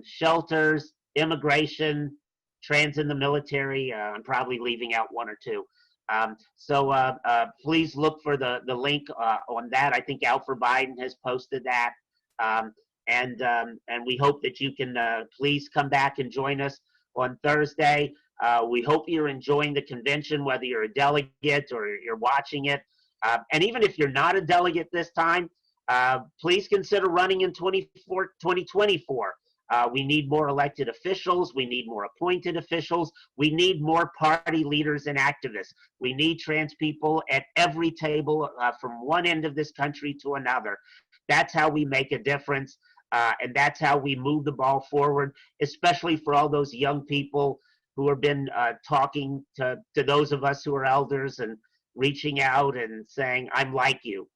shelters, immigration, trans in the military. I'm probably leaving out one or two. So please look for the link on that. I think Alfred Biden has posted that. And we hope that you can please come back and join us on Thursday. We hope you're enjoying the convention, whether you're a delegate or you're watching it. And even if you're not a delegate this time, please consider running in 2024. We need more elected officials. We need more appointed officials. We need more party leaders and activists. We need trans people at every table from one end of this country to another. That's how we make a difference. And that's how we move the ball forward, especially for all those young people who have been talking to those of us who are elders and reaching out and saying, I'm like you.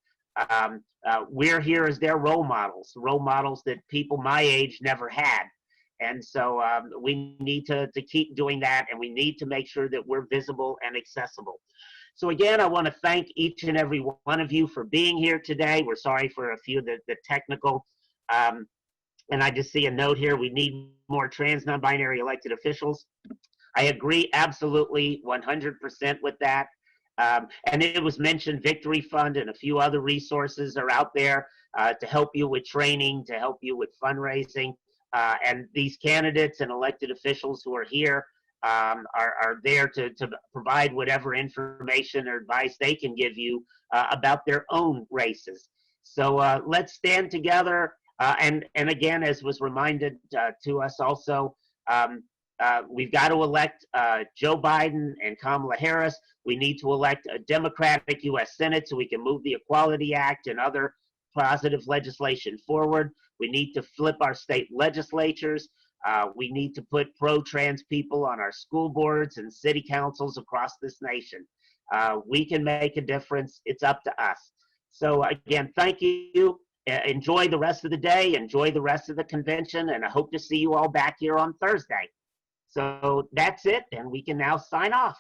We're here as their role models that people my age never had. And so we need to keep doing that, and we need to make sure that we're visible and accessible. So again, I want to thank each and every one of you for being here today. We're sorry for a few of the technical. And I just see a note here, we need more trans non-binary elected officials. I agree absolutely 100% with that. And it was mentioned Victory Fund and a few other resources are out there to help you with training, to help you with fundraising. And these candidates and elected officials who are here are there to provide whatever information or advice they can give you about their own races. So let's stand together. And again, as was reminded to us also, we've got to elect Joe Biden and Kamala Harris. We need to elect a Democratic U.S. Senate so we can move the Equality Act and other positive legislation forward. We need to flip our state legislatures. We need to put pro-trans people on our school boards and city councils across this nation. We can make a difference. It's up to us. So again, thank you. Enjoy the rest of the day. Enjoy the rest of the convention. And I hope to see you all back here on Thursday. So that's it. And we can now sign off.